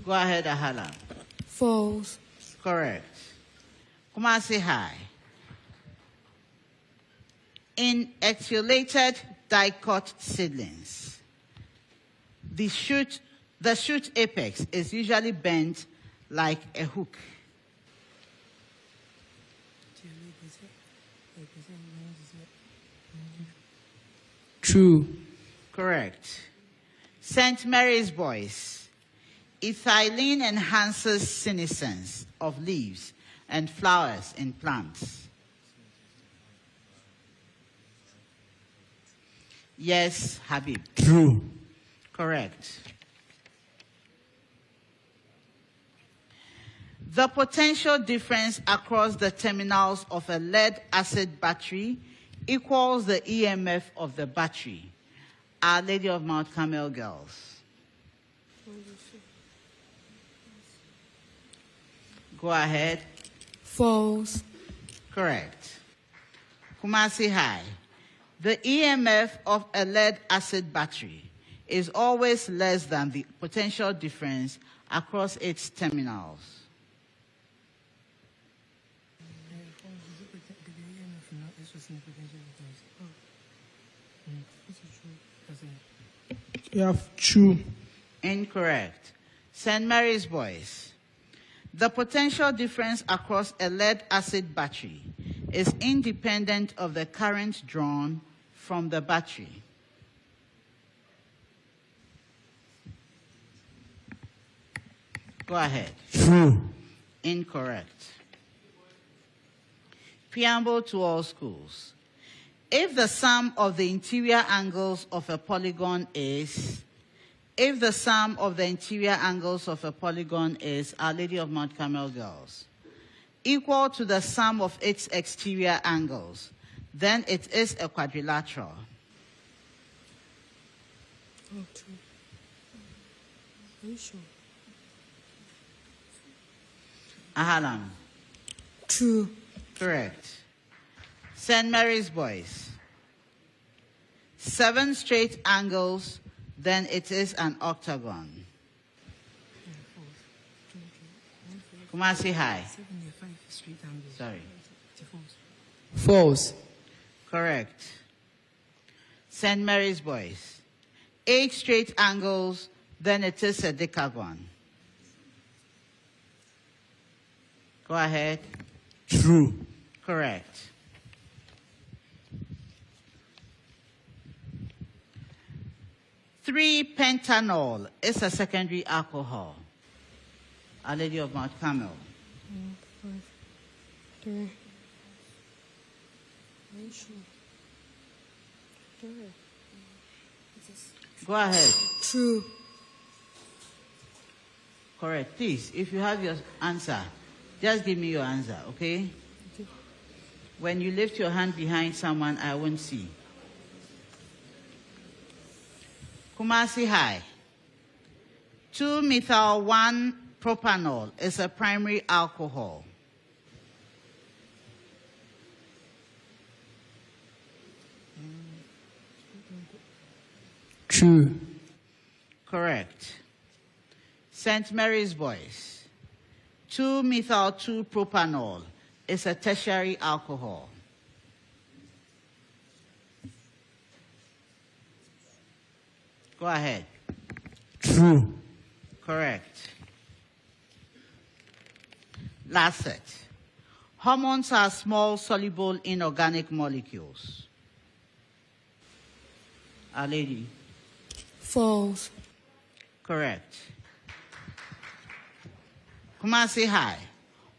Speaker 2: Go ahead, Ahala.
Speaker 5: False.
Speaker 2: Correct. Kumasi High. In exfoliated dicot seedlings, the shoot apex is usually bent like a hook.
Speaker 1: True.
Speaker 2: Correct. St. Mary's Boys. Ethylene enhances senescence of leaves and flowers in plants. Yes, Habib.
Speaker 6: True.
Speaker 2: Correct. The potential difference across the terminals of a lead-acid battery equals the EMF of the battery. Our Lady of Mount Carmel girls. Go ahead.
Speaker 5: False.
Speaker 2: Correct. Kumasi High. The EMF of a lead-acid battery is always less than the potential difference across its terminals.
Speaker 7: We have true.
Speaker 2: Incorrect. St. Mary's Boys. The potential difference across a lead-acid battery is independent of the current drawn from the battery. Go ahead.
Speaker 6: True.
Speaker 2: Incorrect. Preamble to all schools. If the sum of the interior angles of a polygon is, Our Lady of Mount Carmel girls, equal to the sum of its exterior angles, then it is a quadrilateral.
Speaker 5: Oh, true. Are you sure?
Speaker 2: Ahalam.
Speaker 5: True.
Speaker 2: Correct. St. Mary's Boys. 7 straight angles, then it is an octagon. Kumasi High. Sorry.
Speaker 1: False.
Speaker 2: Correct. St. Mary's Boys. 8 straight angles, then it is a decagon. Go ahead.
Speaker 6: True.
Speaker 2: Correct. Pentanol is a secondary alcohol. Our Lady of Mount Carmel.
Speaker 5: 5, 3. Are you sure? 3.
Speaker 2: Go ahead.
Speaker 5: True.
Speaker 2: Correct. Please, if you have your answer, just give me your answer, okay?
Speaker 5: Okay.
Speaker 2: When you lift your hand behind someone, I won't see. Kumasi High. 2-methyl-1-propanol is a primary alcohol.
Speaker 1: True.
Speaker 2: Correct. St. Mary's Boys. 2-methyl-2-propanol is a tertiary alcohol. Go ahead.
Speaker 1: True.
Speaker 2: Correct. Last set. Hormones are small soluble inorganic molecules. Our lady.
Speaker 5: False.
Speaker 2: Correct. Kumasi High.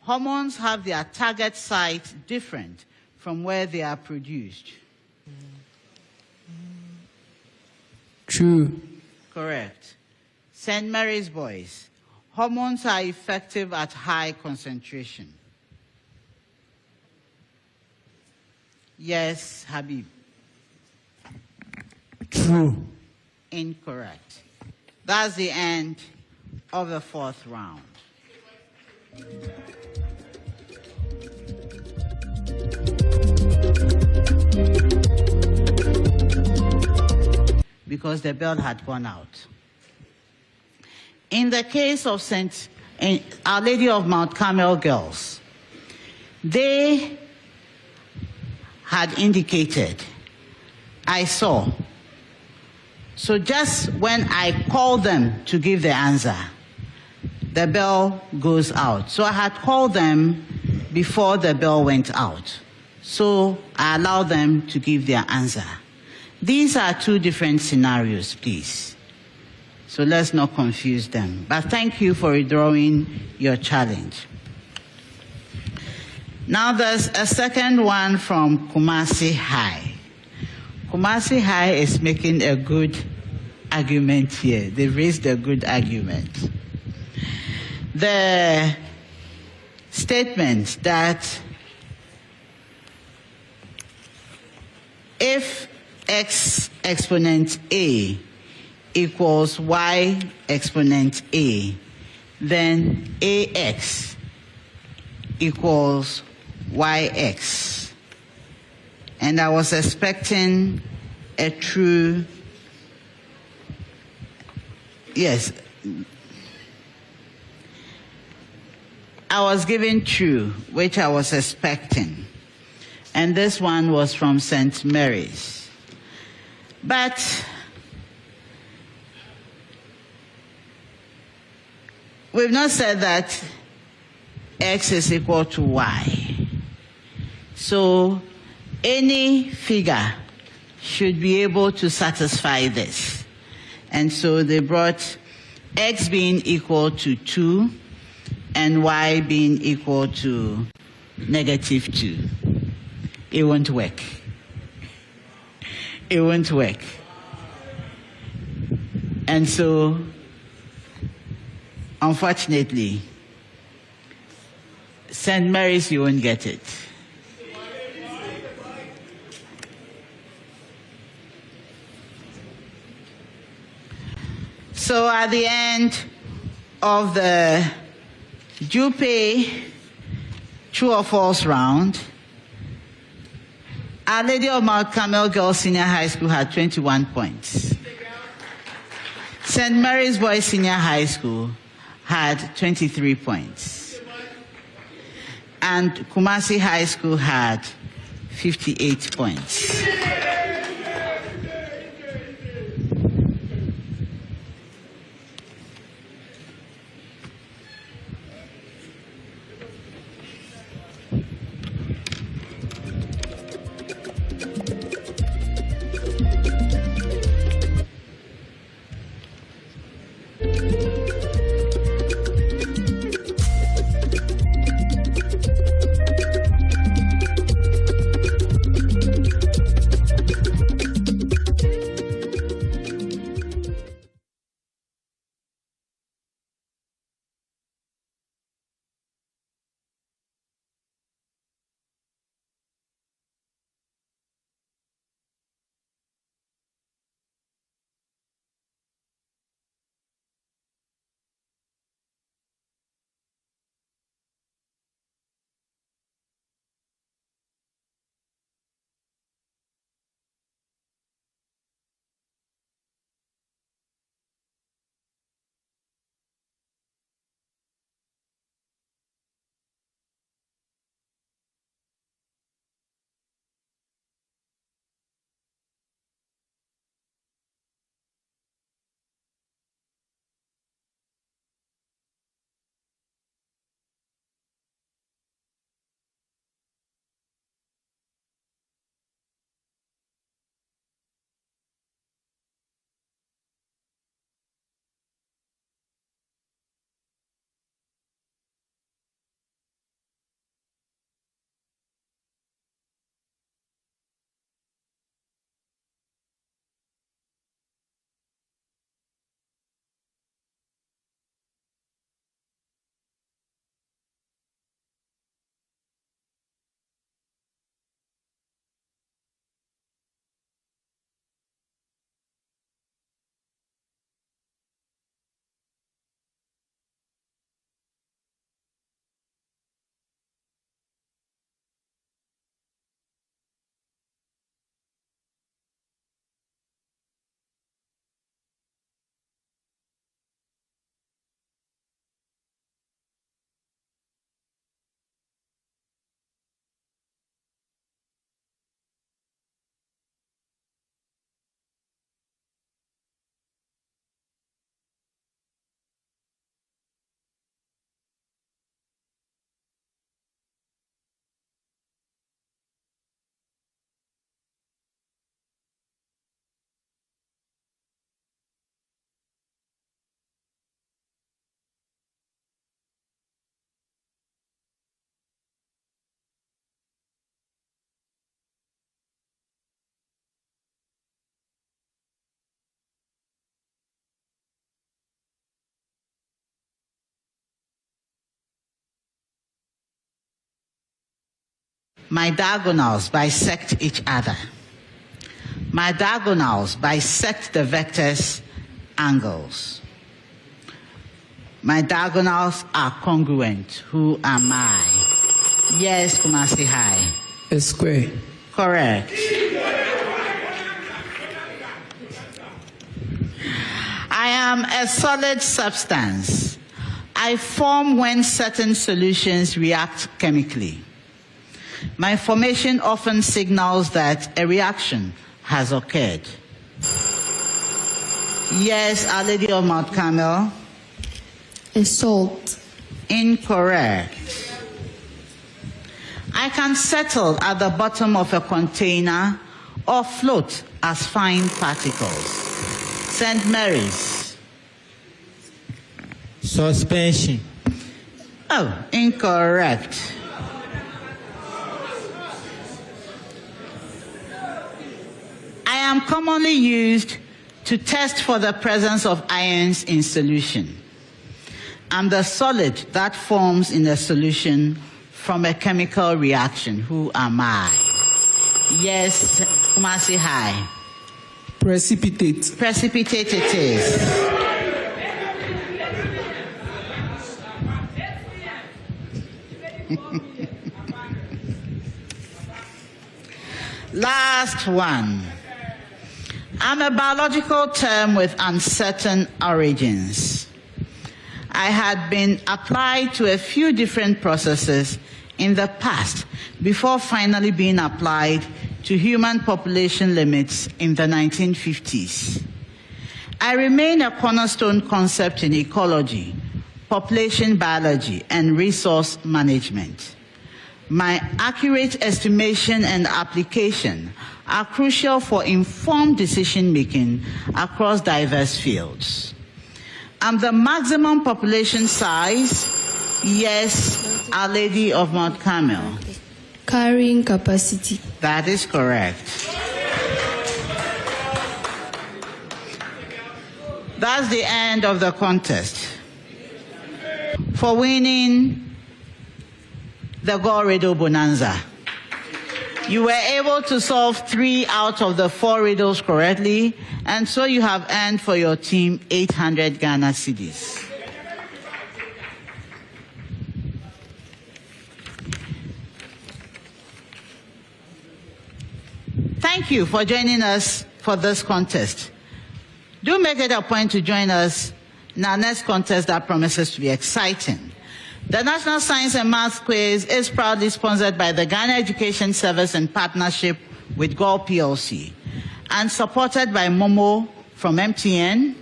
Speaker 2: Hormones have their target site different from where they are produced.
Speaker 1: True.
Speaker 2: Correct. St. Mary's Boys. Hormones are effective at high concentration. Yes, Habib.
Speaker 1: True.
Speaker 2: Incorrect. That's the end of the fourth round. Because the bell had gone out. In the case of Our Lady of Mount Carmel girls, they had indicated, I saw. So just when I called them to give the answer, the bell goes out. So I had called them before the bell went out. So I allowed them to give their answer. These are two different scenarios, please. So let's not confuse them. But thank you for withdrawing your challenge. Now there's a second one from Kumasi High. Kumasi High is making a good argument here. They raised a good argument. The statement that if x exponent a equals y exponent a, then ax equals yx. And I was expecting a true, yes, I was given true, which I was expecting. And this one was from St. Mary's. But we've not said that x is equal to y. So any figure should be able to satisfy this. And so they brought x being equal to 2 and y being equal to -2. It won't work. It won't work. And so, unfortunately, St. Mary's, you won't get it. So at the end of the Jupe true or false round, Our Lady of Mount Carmel Girls Senior High School had 21 points. St. Mary's Boys Senior High School had 23 points. And Kumasi High School had 58 points. My diagonals bisect each other. My diagonals bisect the vectors' angles. My diagonals are congruent. Who am I? Yes, Kumasi High.
Speaker 1: A square.
Speaker 2: Correct. I am a solid substance. I form when certain solutions react chemically. My formation often signals that a reaction has occurred. Yes, Our Lady of Mount Carmel.
Speaker 4: A salt.
Speaker 2: Incorrect. I can settle at the bottom of a container or float as fine particles. St. Mary's.
Speaker 8: Suspension.
Speaker 2: Oh, incorrect. I am commonly used to test for the presence of ions in solution. I'm the solid that forms in a solution from a chemical reaction. Who am I? Yes, Kumasi High.
Speaker 7: Precipitate.
Speaker 2: Precipitate it is. Last one. I'm a biological term with uncertain origins. I had been applied to a few different processes in the past before finally being applied to human population limits in the 1950s. I remain a cornerstone concept in ecology, population biology, and resource management. My accurate estimation and application are crucial for informed decision-making across diverse fields. I'm the maximum population size. Yes, Our Lady of Mount Carmel.
Speaker 4: Carrying capacity.
Speaker 2: That is correct. That's the end of the contest. For winning the Gold Riddle Bonanza, you were able to solve 3 out of the 4 riddles correctly, and so you have earned for your team 800 Ghana cedis. Thank you for joining us for this contest. Do make it a point to join us in our next contest that promises to be exciting. The National Science and Maths Quiz is proudly sponsored by the Ghana Education Service in partnership with Gold PLC and supported by Momo from MTN,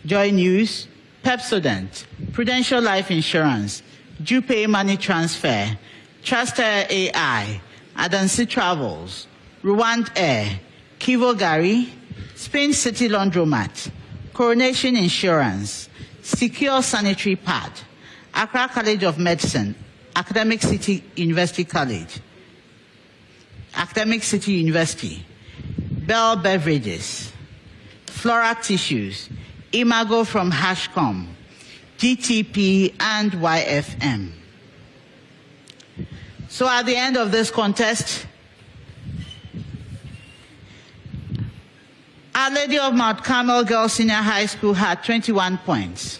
Speaker 2: Joy News, Pepsodent, Prudential Life Insurance, Jupay Money Transfer, Truster AI, Adansi Travels, Rwand Air, Kivo Gari, Spain City Laundromat, Coronation Insurance, Secure Sanitary Pad, Accra College of Medicine, Academic City University College, Academic City University, Bell Beverages, Flora Tissues, Imago from Hashcom, GTP, and YFM. So at the end of this contest, Our Lady of Mount Carmel Girls Senior High School had 21 points.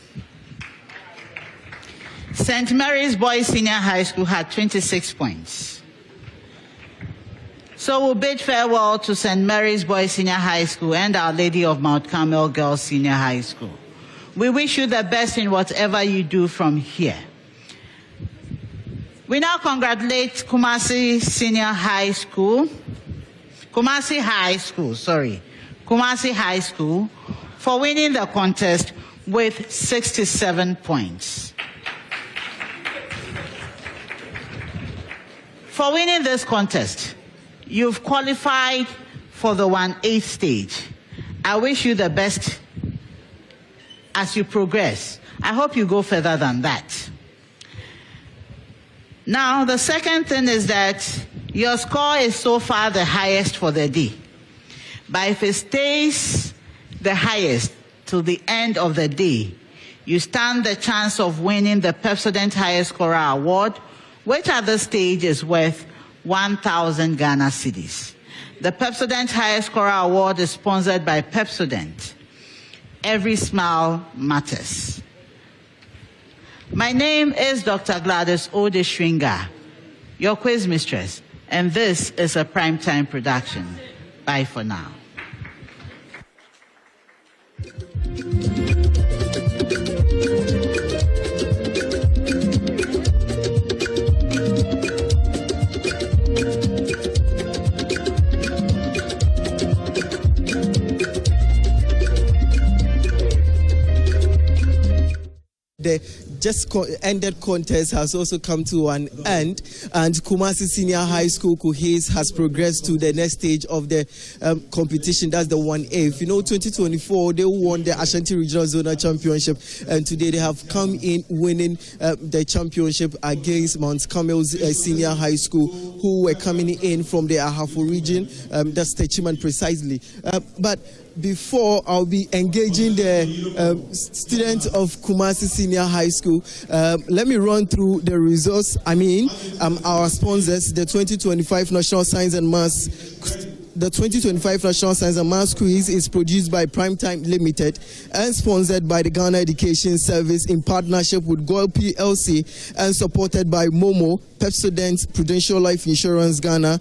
Speaker 2: St. Mary's Boys Senior High School had 26 points. So we'll bid farewell to St. Mary's Boys Senior High School and Our Lady of Mount Carmel Girls Senior High School. We wish you the best in whatever you do from here. We now congratulate Kumasi High School for winning the contest with 67 points. For winning this contest, you've qualified for the 1/8 stage. I wish you the best as you progress. I hope you go further than that. Now, the second thing is that your score is so far the highest for the day. But if it stays the highest till the end of the day, you stand the chance of winning the Pepsodent Highest Scorer Award, which at this stage is worth 1,000 Ghana cedis. The Pepsodent High Scorer Award is sponsored by Pepsodent. Every smile matters. My name is Dr. Gladys Odeshringa, your quiz mistress, and this is a primetime production. Bye for now.
Speaker 8: The just ended contest has also come to an end, and Kumasi Senior High School Kuhis has progressed to the next stage of the competition. That's the 1A. You know, 2024 they won the Ashanti Regional Zonal Championship, and today they have come in winning the championship against Mount Carmel's Senior High School, who were coming in from the Ahafo region. That's Techiman precisely, but before I'll be engaging the students of Kumasi Senior High School, let me run through the results. Our sponsors, the 2025 National Science and Maths. The 2025 National Science and Maths Quiz is produced by Primetime Limited and sponsored by the Ghana Education Service in partnership with GOIL PLC and supported by Momo, Pepsodent, Prudential Life Insurance Ghana,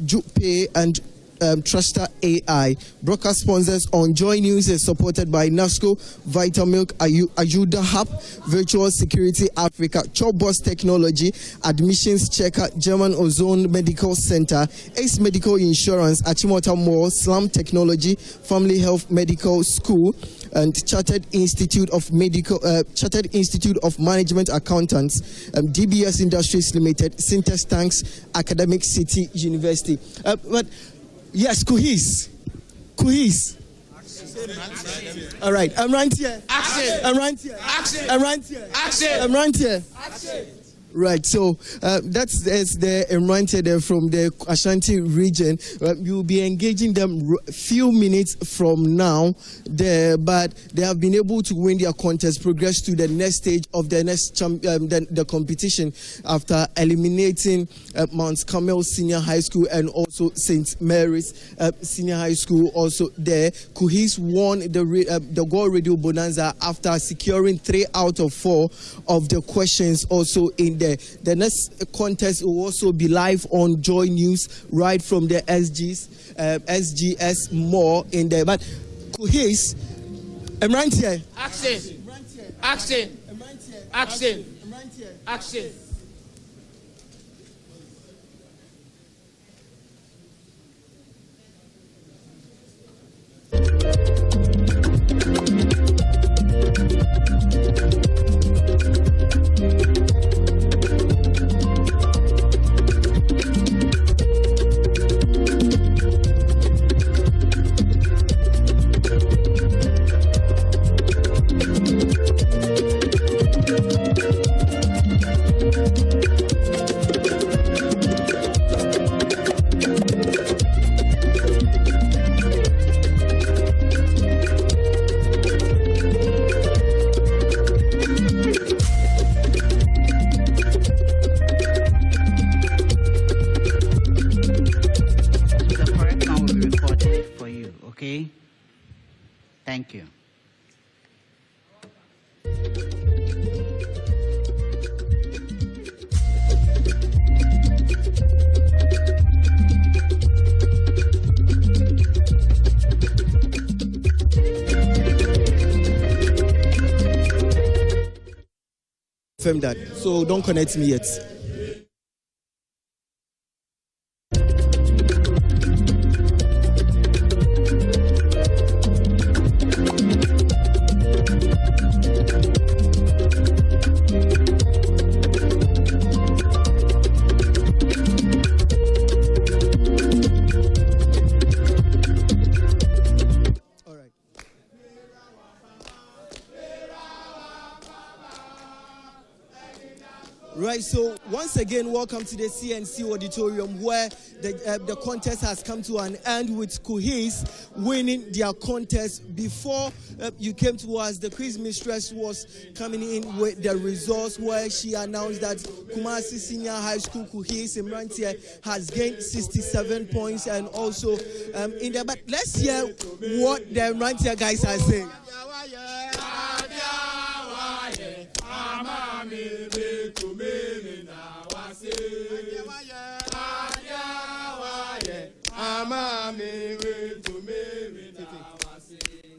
Speaker 8: JuPay, and Truster AI. Broadcast sponsors on Joy News is supported by NASCO, Vitamilk, Ajuda Hub, Virtual Security Africa, Chopboss Technology, Admissions Checker, German Ozone Medical Center, Ace Medical Insurance, Achimota Mall, Slam Technology, Family Health Medical School, and Chartered Institute of Management Accountants, DBS Industries Limited, Syntex Tanks, Academic City University. Yes, Kuhis. All right, I'm right here.
Speaker 6: Action.
Speaker 8: I'm right here.
Speaker 6: Action.
Speaker 8: I'm right here.
Speaker 6: Action.
Speaker 8: I'm right here.
Speaker 6: Action.
Speaker 8: Right, so that's the Emrante there from the Ashanti region. You'll be engaging them a few minutes from now there, but they have been able to win their contest, progress to the next stage of the next the competition after eliminating Mount Carmel Senior High School and also St. Mary's Senior High School also there. Kuhis won the Gold Radio Bonanza after securing 3 out of 4 of the questions also in the next contest will also be live on Joy News right from the SGS Mall in there. But Kuhis, I'm right here.
Speaker 6: Action. Action. Action. Action.
Speaker 2: Thank you.
Speaker 8: Confirm that, so don't connect me yet. Right, so once again, welcome to the CNC auditorium where the contest has come to an end with Kuhis winning their contest. Before you came to us, the quiz mistress was coming in with the results where she announced that Kumasi Senior High School Kuhis Imrantie has gained 67 points and also in there. But let's hear what the Imrantie guys are saying.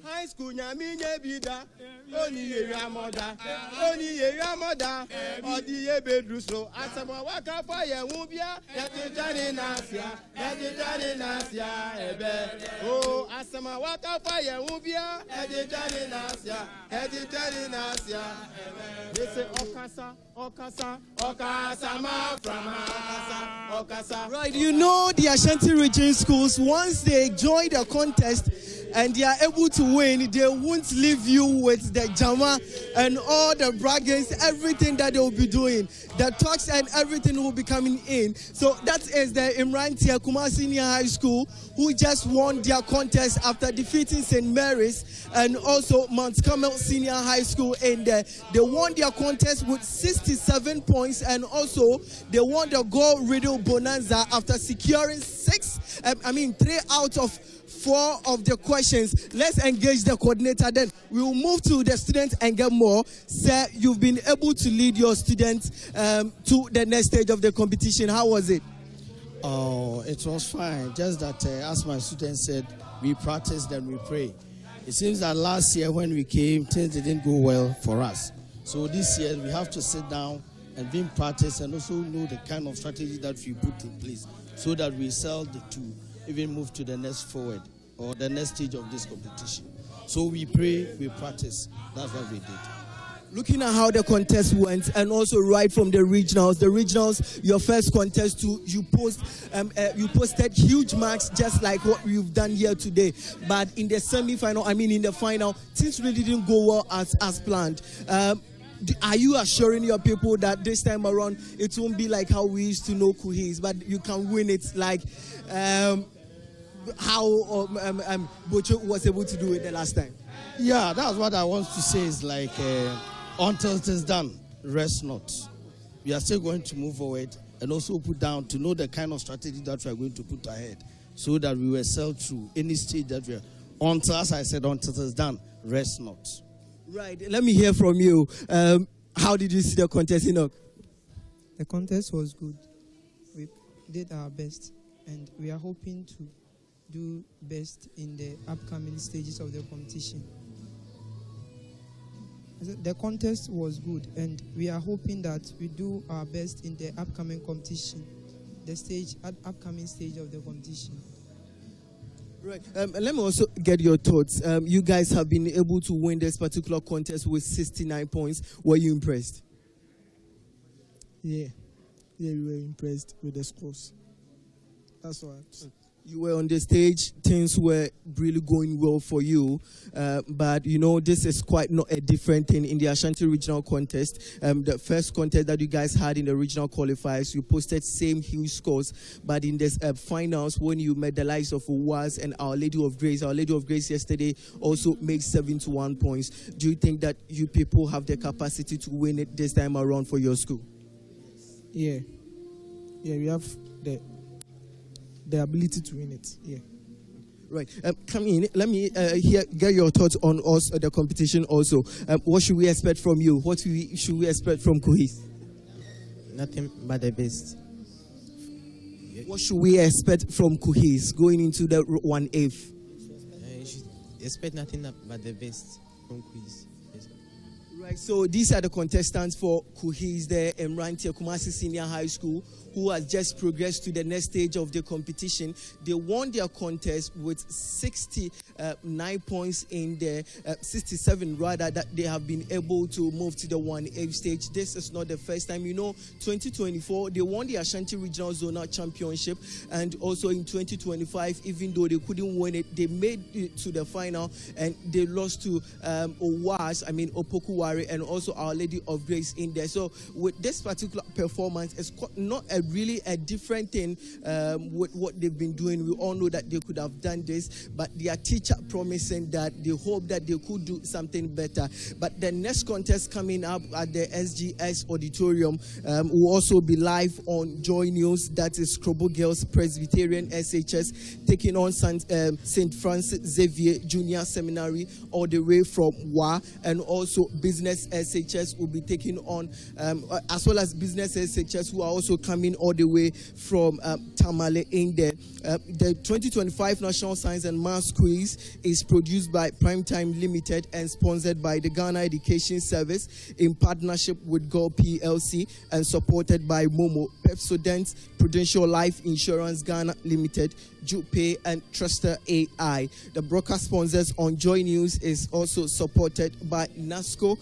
Speaker 9: High school nyaminya bida oni yeya moda odi ebedru so asama waka fa ye hu bia ye jani nasia ebe o asama waka fa ye hu bia ye jani nasia ebe they say okasa ma from okasa.
Speaker 8: Right, you know the Ashanti region schools, once they join the contest and they are able to win, they won't leave you with the jama and all the braggings, everything that they will be doing. The talks and everything will be coming in. So that is the Imrantie Kumasi Senior High School who just won their contest after defeating St. Mary's and also Mount Carmel Senior High School. And they won their contest with 67 points and also they won the goal riddle bonanza after securing 3 out of 4 of the questions. Let's engage the coordinator, then we will move to the students and get more. Sir, you've been able to lead your students to the next stage of the competition. How was it?
Speaker 10: Oh, it was fine. Just that, as my students said, we practiced and we pray. It seems that last year when we came, things didn't go well for us. So this year we have to sit down and be in practice and also know the kind of strategy that we put in place so that we sell the two, even move to the next forward or the next stage of this competition. So we pray, we practice. That's what we did.
Speaker 8: Looking at how the contest went and also right from the regionals, your first contest too, you posted huge marks just like what you've done here today. But in the in the final, things really didn't go well as planned. Are you assuring your people that this time around it won't be like how we used to know Kuhis, but you can win it like how Bocho was able to do it the last time?
Speaker 10: Yeah, that's what I want to say is like until it is done, rest not. We are still going to move forward and also put down to know the kind of strategy that we are going to put ahead so that we will sell through any stage that we are. Until, as I said, until it is done, rest not.
Speaker 8: Right, let me hear from you. How did you see the contest, Enoch?
Speaker 11: The contest was good. We did our best and we are hoping to do best in the upcoming stages of the competition. The contest was good and we are hoping that we do our best in the upcoming competition, upcoming stage of the competition.
Speaker 8: Right. Let me also get your thoughts. You guys have been able to win this particular contest with 69 points. Were you impressed?
Speaker 7: Yeah, we were impressed with the scores. That's what.
Speaker 8: You were on the stage, things were really going well for you, but you know, this is quite not a different thing in the Ashanti regional contest. The first contest that you guys had in the regional qualifiers, you posted same huge scores, but in this finals, when you met the likes of Uwas and Our Lady of Grace yesterday also made 71 points. Do you think that you people have the capacity to win it this time around for your school?
Speaker 7: Yeah, we have the ability to win it. Yeah.
Speaker 8: Right. Come in. Let me get your thoughts on us the competition also. What should we expect from you? What should we expect from Kuhis?
Speaker 12: Nothing but the best.
Speaker 8: What should we expect from Kuhis going into the 1/8?
Speaker 12: You should expect nothing but the best from Kuhis.
Speaker 8: Right, so these are the contestants for Kuhis, the Imrantie Kumasi Senior High School, who has just progressed to the next stage of the competition. They won their contest with 69 points in the 67 rather, that they have been able to move to the 1/8 stage. This is not the first time. You know, 2024 they won the Ashanti Regional Zonal Championship, and also in 2025, even though they couldn't win it, they made it to the final and they lost to Opoku Calvary, and also Our Lady of Grace in there. So with this particular performance, it's not really a different thing with what they've been doing. We all know that they could have done this, but their teacher promising that they hope that they could do something better. But the next contest coming up at the SGS Auditorium will also be live on Joy News. That is Krobo Girls Presbyterian SHS taking on St. Francis Xavier Junior Seminary all the way from Wa, and also Business SHS will be taking on, as well as Business SHS who are also coming all the way from Tamale in there. The 2025 National Science and Maths Quiz is produced by Primetime Limited and sponsored by the Ghana Education Service in partnership with Go PLC and supported by Momo, Pepsodent, Prudential Life Insurance Ghana Limited, Jupe, and Truster AI. The broadcast sponsors on Joy News is also supported by NASCO,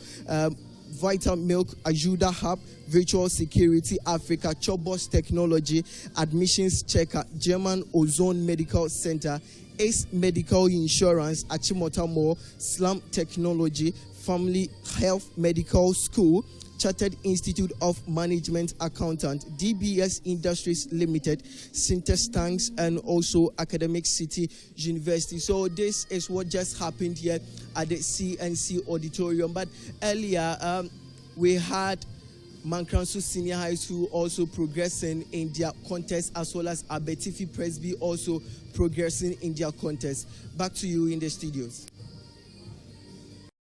Speaker 8: Vital Milk, Ajuda Hub, Virtual Security Africa, Chobos Technology, Admissions Checker, German Ozone Medical Center, Ace Medical Insurance, Achimota Mall, Slum Technology, Family Health Medical School, Chartered Institute of Management Accountant, DBS Industries Limited, Syntex Tanks, and also Academic City University. So this is what just happened here at the CNC Auditorium. But earlier, we had Mankransu Senior High School also progressing in their contest, as well as Abetifi Presby also progressing in their contest. Back to you in the studios.